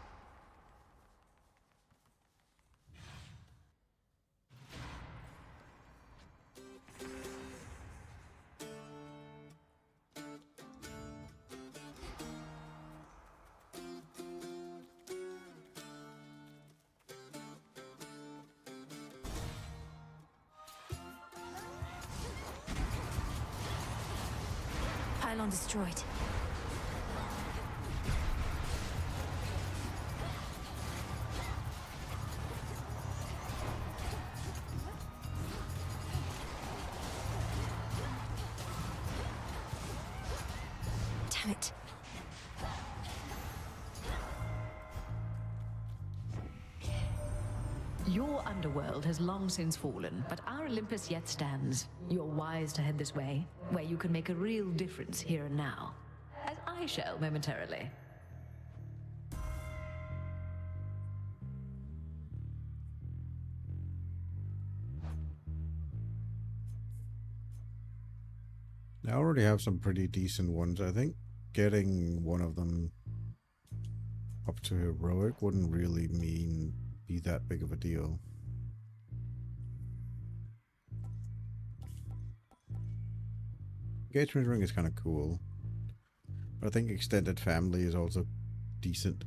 Pylon destroyed. Damn it. Your underworld has long since fallen, but our Olympus yet stands. You're wise to head this way, where you can make a real difference here and now. As I shall momentarily. I already have some pretty decent ones. I think getting one of them up to heroic wouldn't really be that big of a deal. Engagement ring is kind of cool, but I think extended family is also decent.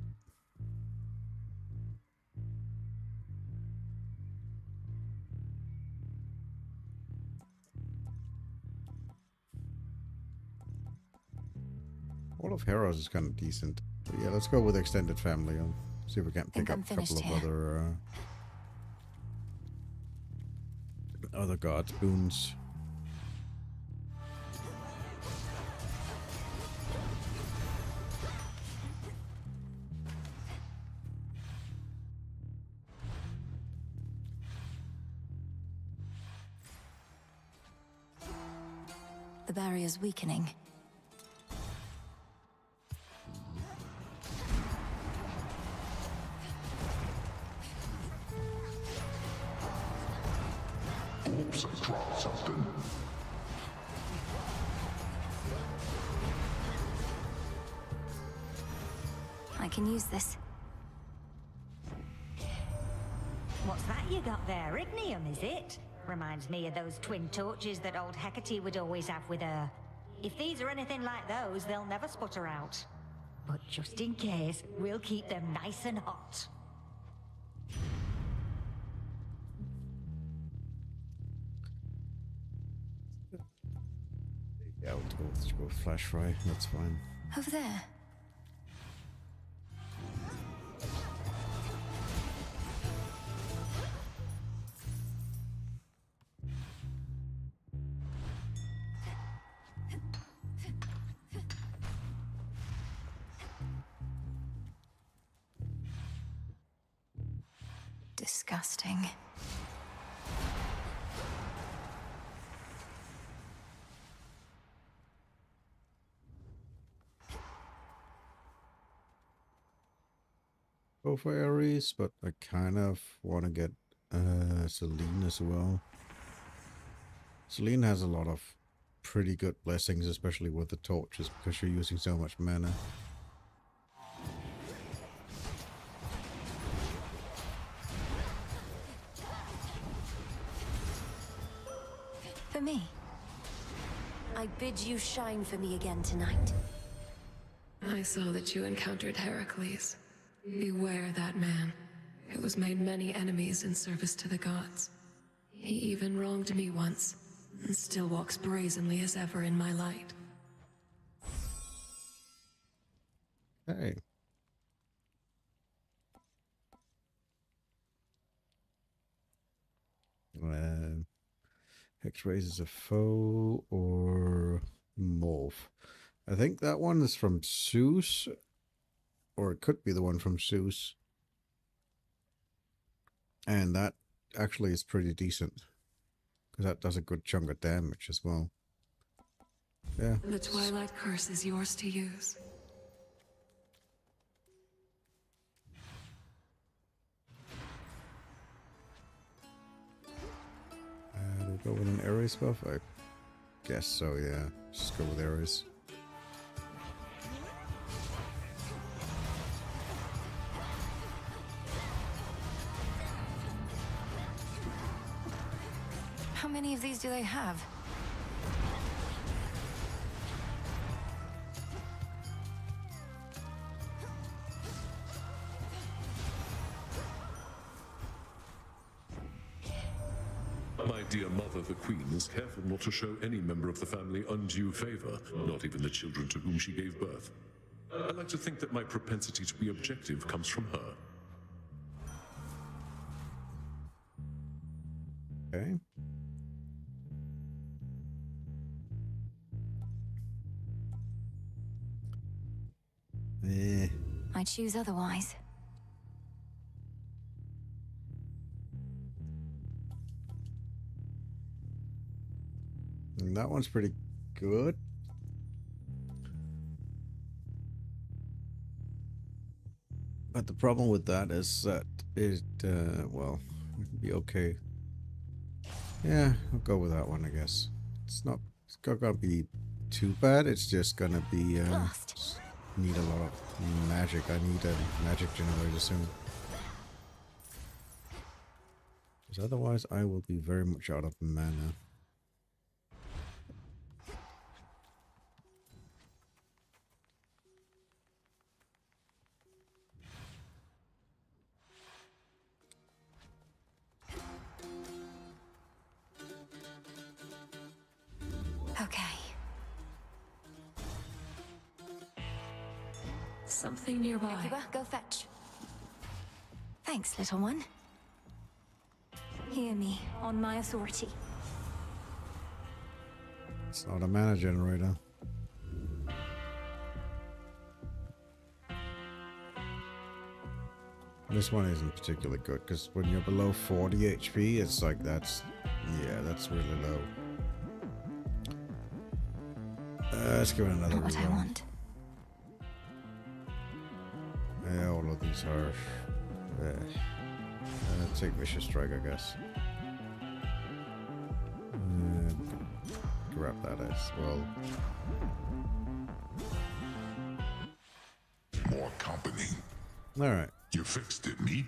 All of Heroes is kind of decent. But yeah, let's go with extended family and see if we can pick up a couple of other gods boons. The barrier's weakening. Oops, I dropped something. I can use this. What's that you got there? Ignium, is it? Reminds me of those twin torches that old Hecate would always have with her. If these are anything like those, they'll never sputter out. But just in case, we'll keep them nice and hot. Yeah, let's go flash fry. That's fine. Over there. Disgusting. Go for Ares, but I kind of want to get Selene as well. Selene has a lot of pretty good blessings, especially with the torches, because you're using so much mana. For me. I bid you shine for me again tonight. I saw that you encountered Heracles. Beware that man. It was made many enemies in service to the gods. He even wronged me once, and still walks brazenly as ever in my light. Hey. Hex raises a foe or Morph. I think that one is from Zeus, or it could be the one from Zeus. And that actually is pretty decent, because that does a good chunk of damage as well. Yeah. The Twilight Curse is yours to use. We'll go with an Ares buff. I Guess so, yeah. Just go with arrows. How many of these do they have? My dear mother, the Queen, is careful not to show any member of the family undue favor, not even the children to whom she gave birth. I like to think that my propensity to be objective comes from her. Okay. I choose otherwise. And that one's pretty good. But the problem with that is that it, well, it'd be okay. Yeah, I'll go with that one, I guess. It's not gonna be too bad. It's just gonna be, need a lot of magic. I need a magic generator soon. Because otherwise I will be very much out of mana. Okay. Something nearby. Akiba, go fetch. Thanks, little one. Hear me, on my authority. It's not a mana generator. This one isn't particularly good because when you're below 40 HP, it's like that's really low. Let's give it another Not what I run. want. Yeah, all of these are. Take Vicious Strike, I guess. Grab that as well. More company. Alright. You fixed it, meat.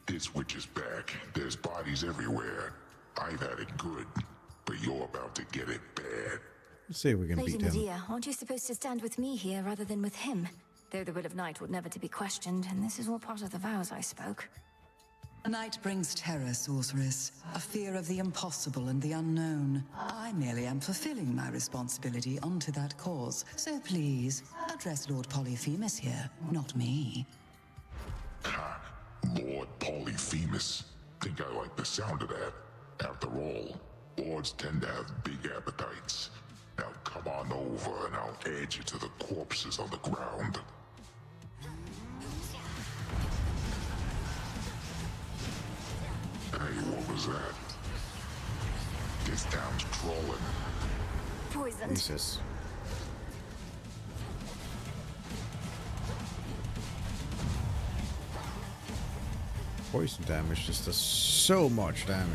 This witch is back. There's bodies everywhere. I've had it good, but you're about to get it bad. Let's see if we can Lady beat him. Medea, aren't you supposed to stand with me here rather than with him? Though the will of Night would never to be questioned, and this is all part of the vows I spoke. A night brings terror, sorceress. A fear of the impossible and the unknown. I merely am fulfilling my responsibility unto that cause. So please, address Lord Polyphemus here, not me. Ha! Lord Polyphemus. Think I like the sound of that. After all, lords tend to have big appetites. Now come on over and I'll add you to the corpses on the ground. Hey, what was that? This town's crawling. Poisoned. Jesus. Poison damage just does so much damage.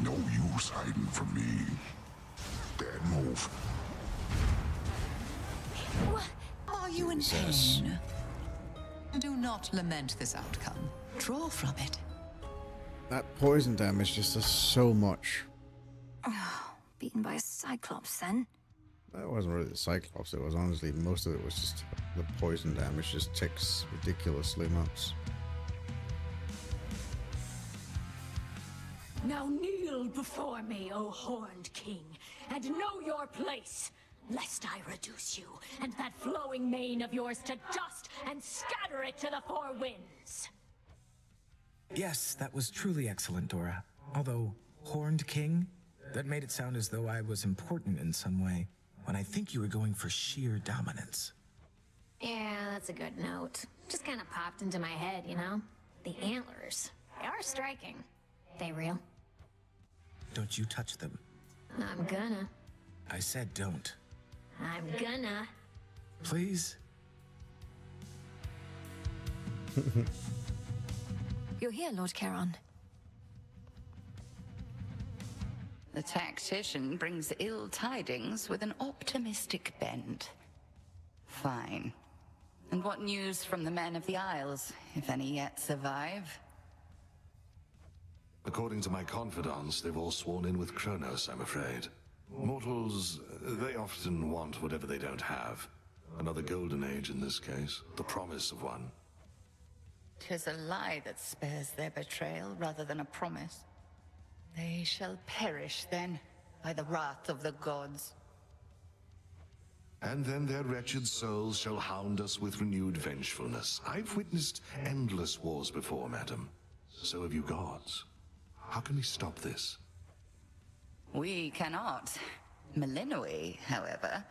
No use hiding from me. Bad move. Are you in Jesus. pain? Do not lament this outcome. Draw from it. That poison damage just does so much. Oh, beaten by a Cyclops then? That wasn't really the Cyclops, it was honestly, most of it was just the poison damage just ticks ridiculously much. Now kneel before me, O horned king, and know your place, lest I reduce you and that flowing mane of yours to dust and scatter it to the four winds. Yes, that was truly excellent, Dora. Although, Horned King? That made it sound as though I was important in some way, when I think you were going for sheer dominance. Yeah, that's a good note. Just kind of popped into my head, you know? The antlers. They are striking. They real? Don't you touch them. I'm gonna. I said don't. I'm gonna. Please? You're here, Lord Charon. The tactician brings ill tidings with an optimistic bent. Fine. And what news from the men of the Isles, if any yet survive? According to my confidants, they've all sworn in with Kronos, I'm afraid. Mortals, they often want whatever they don't have. Another golden age in this case, the promise of one. 'Tis a lie that spares their betrayal rather than a promise. They shall perish then, by the wrath of the gods. And then their wretched souls shall hound us with renewed vengefulness. I've witnessed endless wars before, madam. So have you gods. How can we stop this? We cannot. Melinoi, however.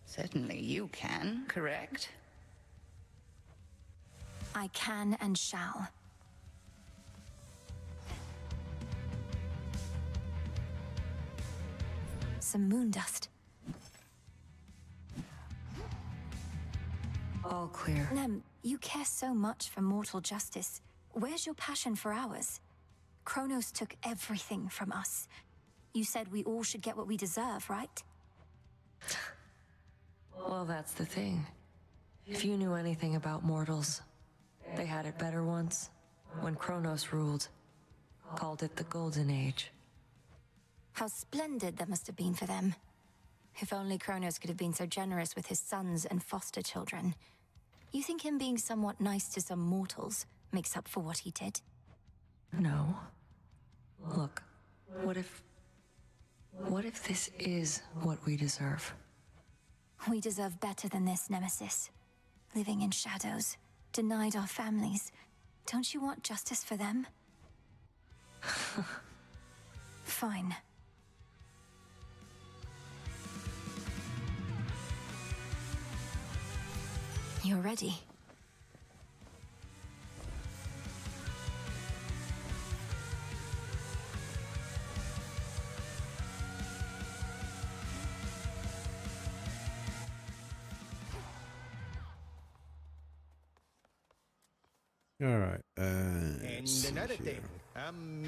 Certainly you can, correct? I can and shall. Some moon dust. All clear. Nem, you care so much for mortal justice. Where's your passion for ours? Kronos took everything from us. You said we all should get what we deserve, right? Well, that's the thing. If you knew anything about mortals, they had it better once, when Kronos ruled. Called it the Golden Age. How splendid that must have been for them. If only Kronos could have been so generous with his sons and foster children. You think him being somewhat nice to some mortals makes up for what he did? No. Look, what if this is what we deserve? We deserve better than this, Nemesis. Living in shadows, denied our families. Don't you want justice for them? Fine. You're ready. All right. And another thing,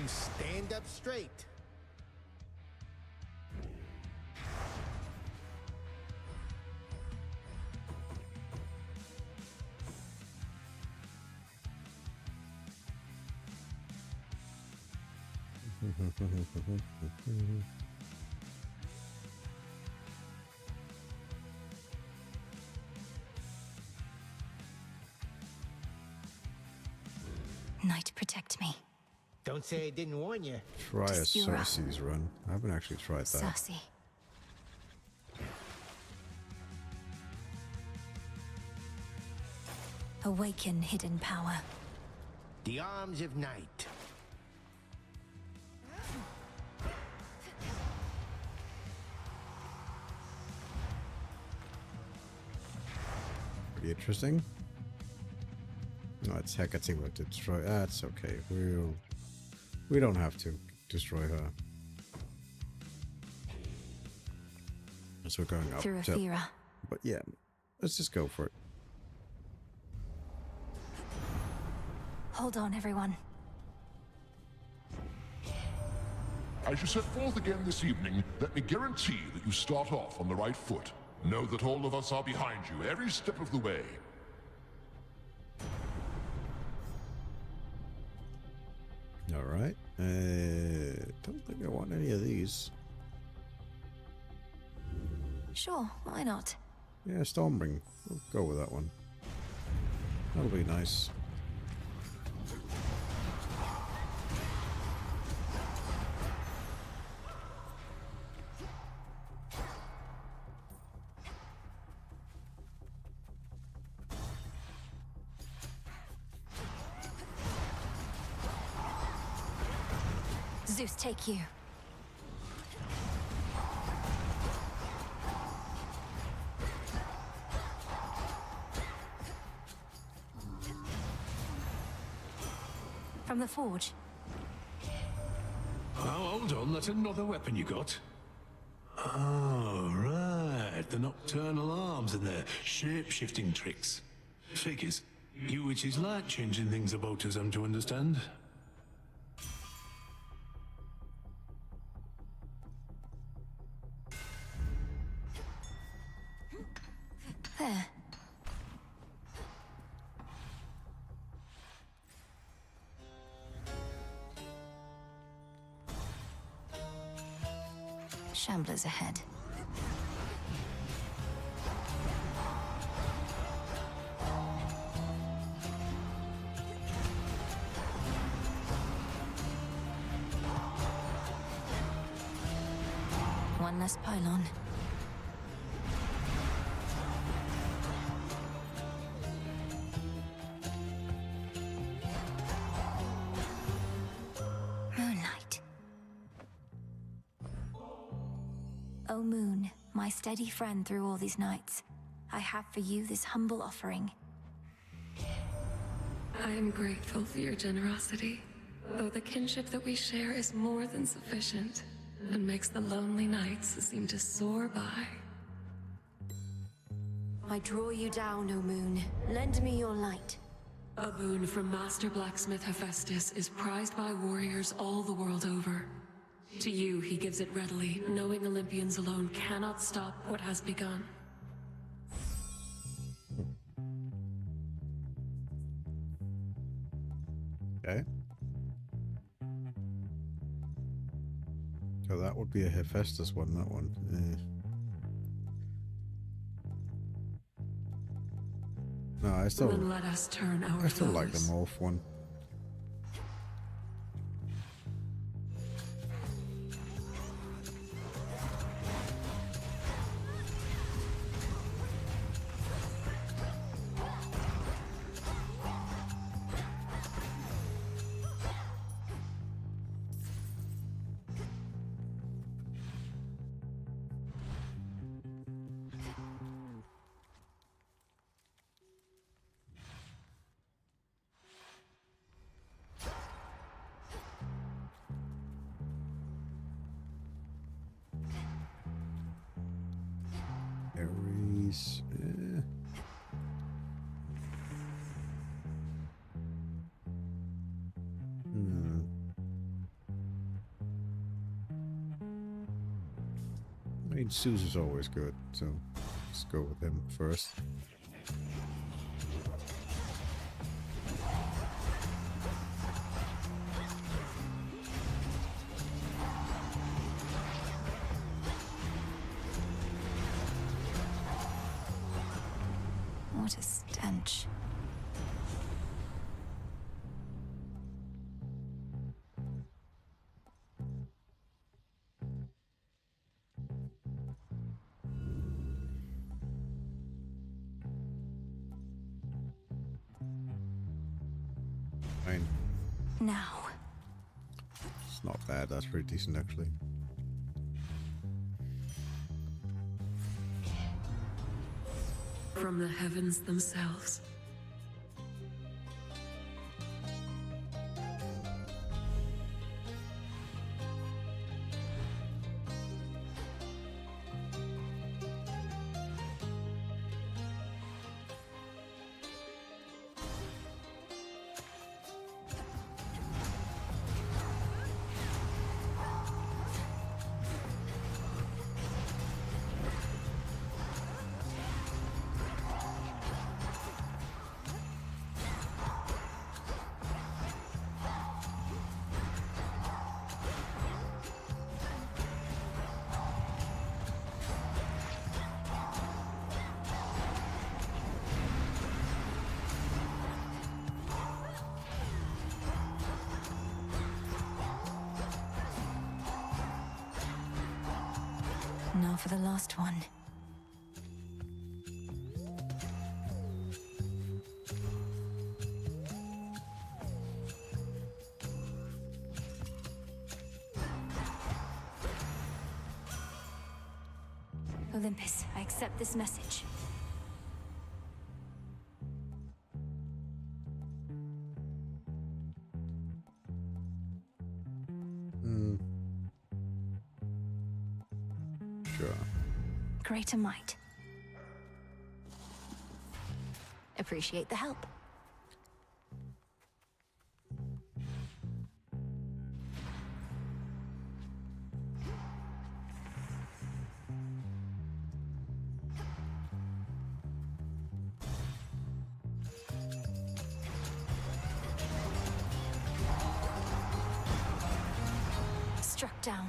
stand up straight. Night, protect me. Don't say I didn't warn you. Try a Desura. Circe's run. I haven't actually tried that. Circe. Awaken hidden power. The arms of night. Pretty interesting. No, it's Hecate what to destroy. That's okay. We don't have to destroy her. So we're going up. Through to, Athera. but yeah, let's just go for it. Hold on, everyone. As you set forth again this evening, let me guarantee that you start off on the right foot. Know that all of us are behind you every step of the way. All right. Don't think I want any of these. Sure, why not? Yeah, Stormbringer. We'll go with that one. That'll be nice. Zeus, take you. From the forge. Oh, hold on, that's another weapon you got. Oh, right, the nocturnal arms and their shape-shifting tricks. Figures. You witches like changing things about us, I'm to understand. There. Shamblers ahead. One less pylon. Moonlight. O moon, my steady friend through all these nights, I have for you this humble offering. I am grateful for your generosity, though the kinship that we share is more than sufficient, and makes the lonely nights seem to soar by. I draw you down, O moon. Lend me your light. A boon from Master Blacksmith Hephaestus is prized by warriors all the world over. To you, he gives it readily, knowing Olympians alone cannot stop what has begun. Okay. So that would be a Hephaestus one, that one. No, I still, Then let us turn our I still like the foes. Morph one. Ares. I mean, Susan's always good, so let's go with him first. What a stench. Fine. Now. It's not bad, that's pretty decent actually. From the heavens themselves. Now for the last one. Olympus, I accept this message. Sure. Greater might. Appreciate the help. struck down.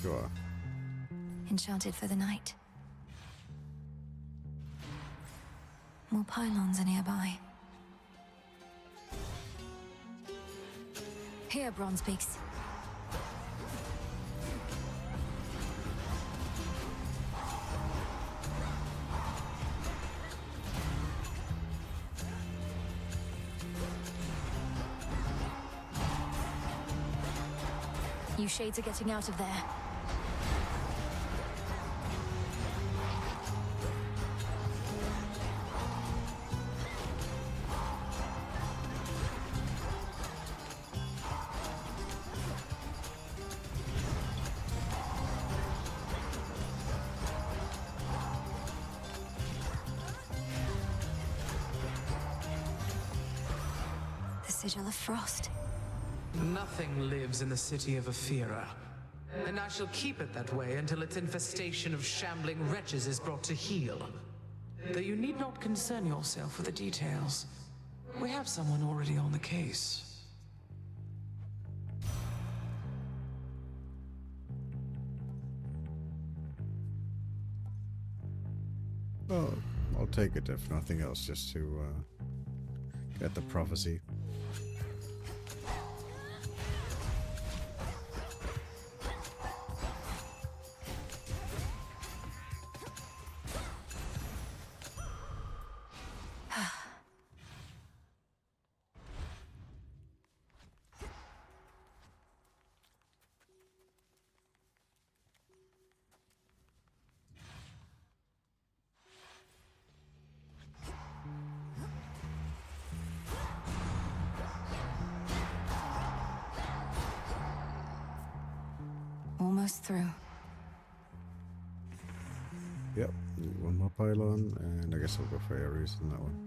Sure. Enchanted for the night. More pylons are nearby. Here, Bronze Peaks. You shades are getting out of there. The sigil of frost. Nothing lives in the city of Ephira, and I shall keep it that way until its infestation of shambling wretches is brought to heel. Though you need not concern yourself with the details. We have someone already on the case. Well, I'll take it if nothing else, just to get the prophecy. Almost through. Yep, one more pylon, and I guess I'll go for Ares in that one.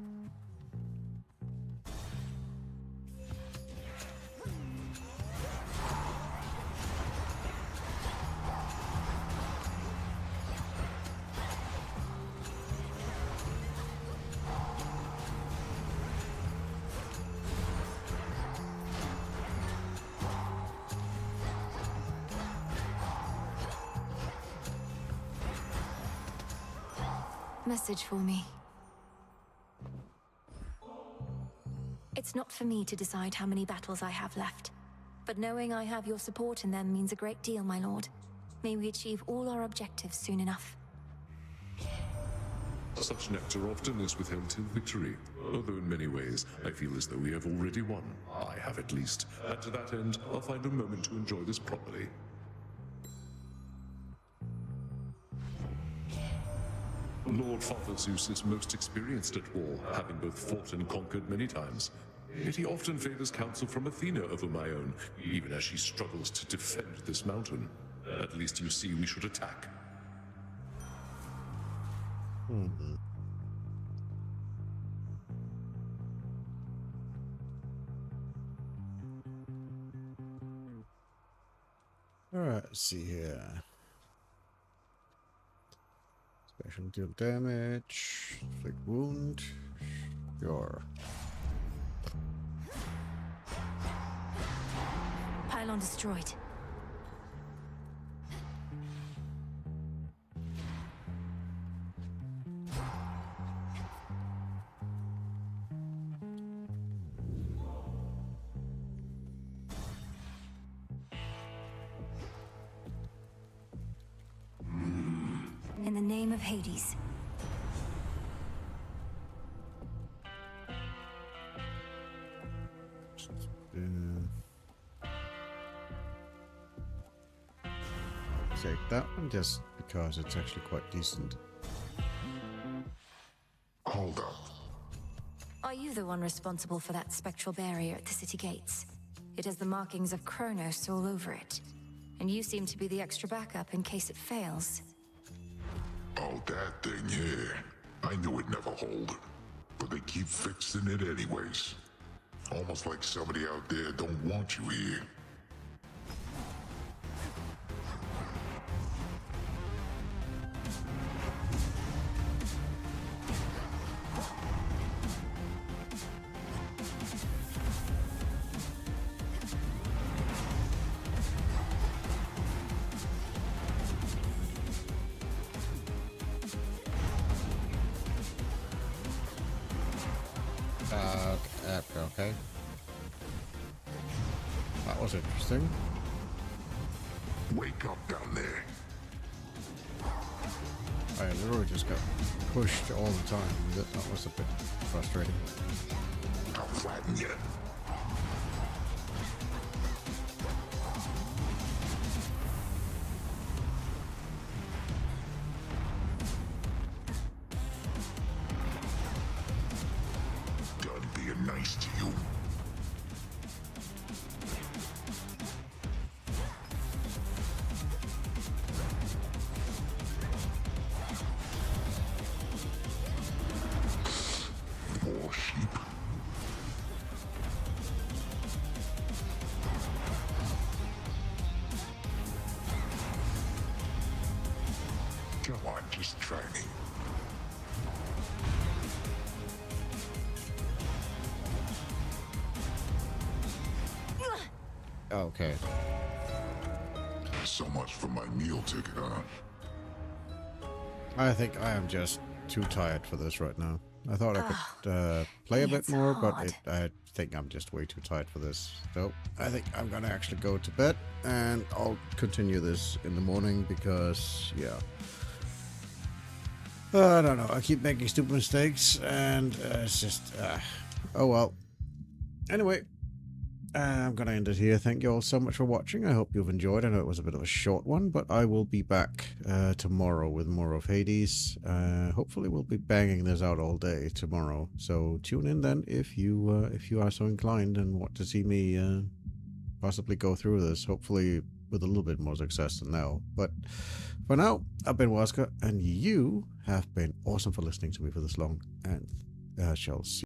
Message for me. It's not for me to decide how many battles I have left, but knowing I have your support in them means a great deal, my lord. May we achieve all our objectives soon enough. Such nectar often is withheld till victory, although in many ways I feel as though we have already won. I have at least, and to that end, I'll find a moment to enjoy this properly. Lord Father Zeus is most experienced at war, having both fought and conquered many times. Yet he often favors counsel from Athena over my own, even as she struggles to defend this mountain. At least you see we should attack. Alright, let's see here. Special deal damage, inflict wound, sure. Pylon destroyed. In the name of Hades. take that one just because it's actually quite decent. Hold up. Are you the one responsible for that spectral barrier at the city gates? It has the markings of Kronos all over it. And you seem to be the extra backup in case it fails. Oh, that thing, yeah. I knew it'd never hold. But they keep fixing it anyways. Almost like somebody out there don't want you here. Okay. That was interesting. Wake up down there. I literally just got pushed all the time. That was a bit frustrating. I'll flatten you. Done being nice to you. More sheep. Come on, just try me. Okay. So much for my meal ticket, huh? I think I am just too tired for this right now. I thought I could play a bit more, but I think I'm just way too tired for this. So I think I'm gonna actually go to bed, and I'll continue this in the morning because, yeah. I don't know. I keep making stupid mistakes, and it's just, oh well. Anyway, I'm going to end it here. Thank you all so much for watching. I hope you've enjoyed. I know it was a bit of a short one, but I will be back tomorrow with more of Hades. Hopefully we'll be banging this out all day tomorrow. So tune in then if you are so inclined and want to see me possibly go through this. Hopefully with a little bit more success than now. But for now, I've been Wazka, and you have been awesome for listening to me for this long, and shall see